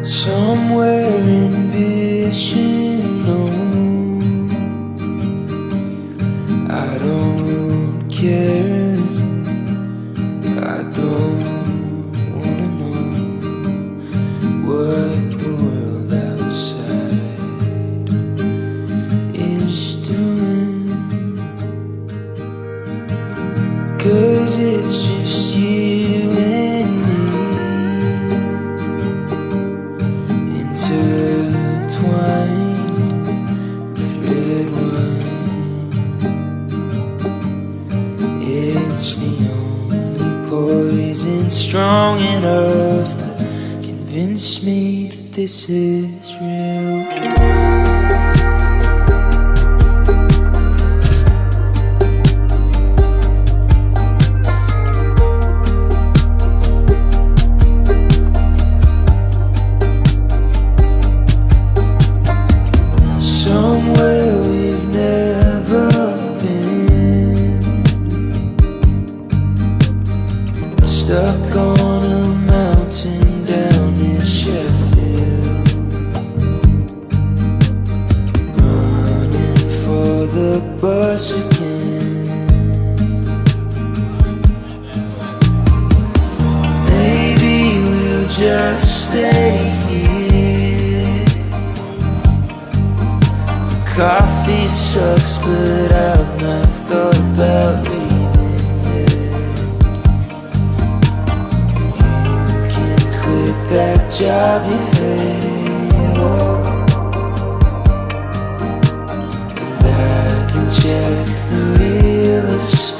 Somewhere ambition knows I don't care. I don't wanna know what the world outside is doing, 'cause it's just you and me, intertwined with red wine. It's the only poison strong enough to convince me that this is real. Somewhere we've never been, stuck on a mountain down in Sheffield, running for the bus again. Maybe we'll just stay here. The coffee sucks, but I've not thought about leaving yet. job you hate, oh. And I can check the real estate.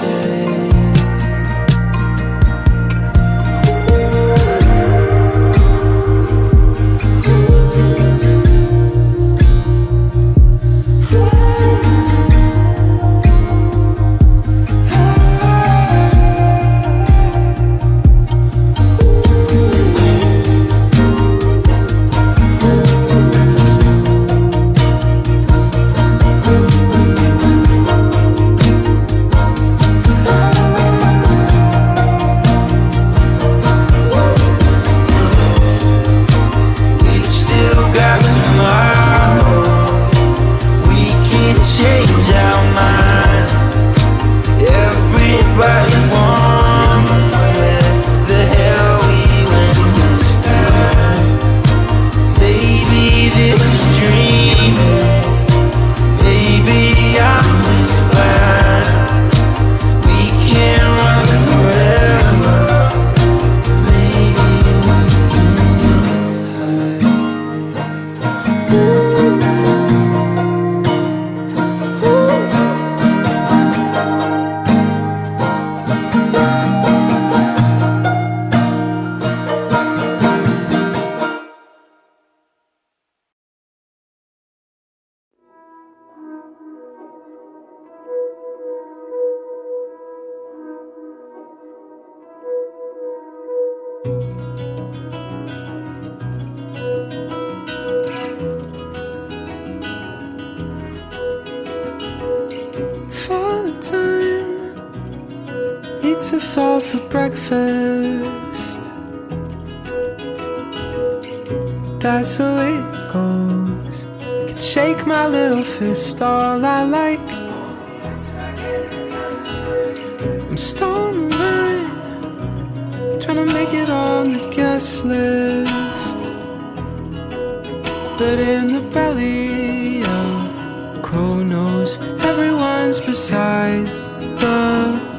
Father time eats us all for breakfast. That's the way it goes. Can shake my little fist, all I like. I'm stalling the line, trying to make it on the guest list. But in the belly of Chronos, everyone's beside the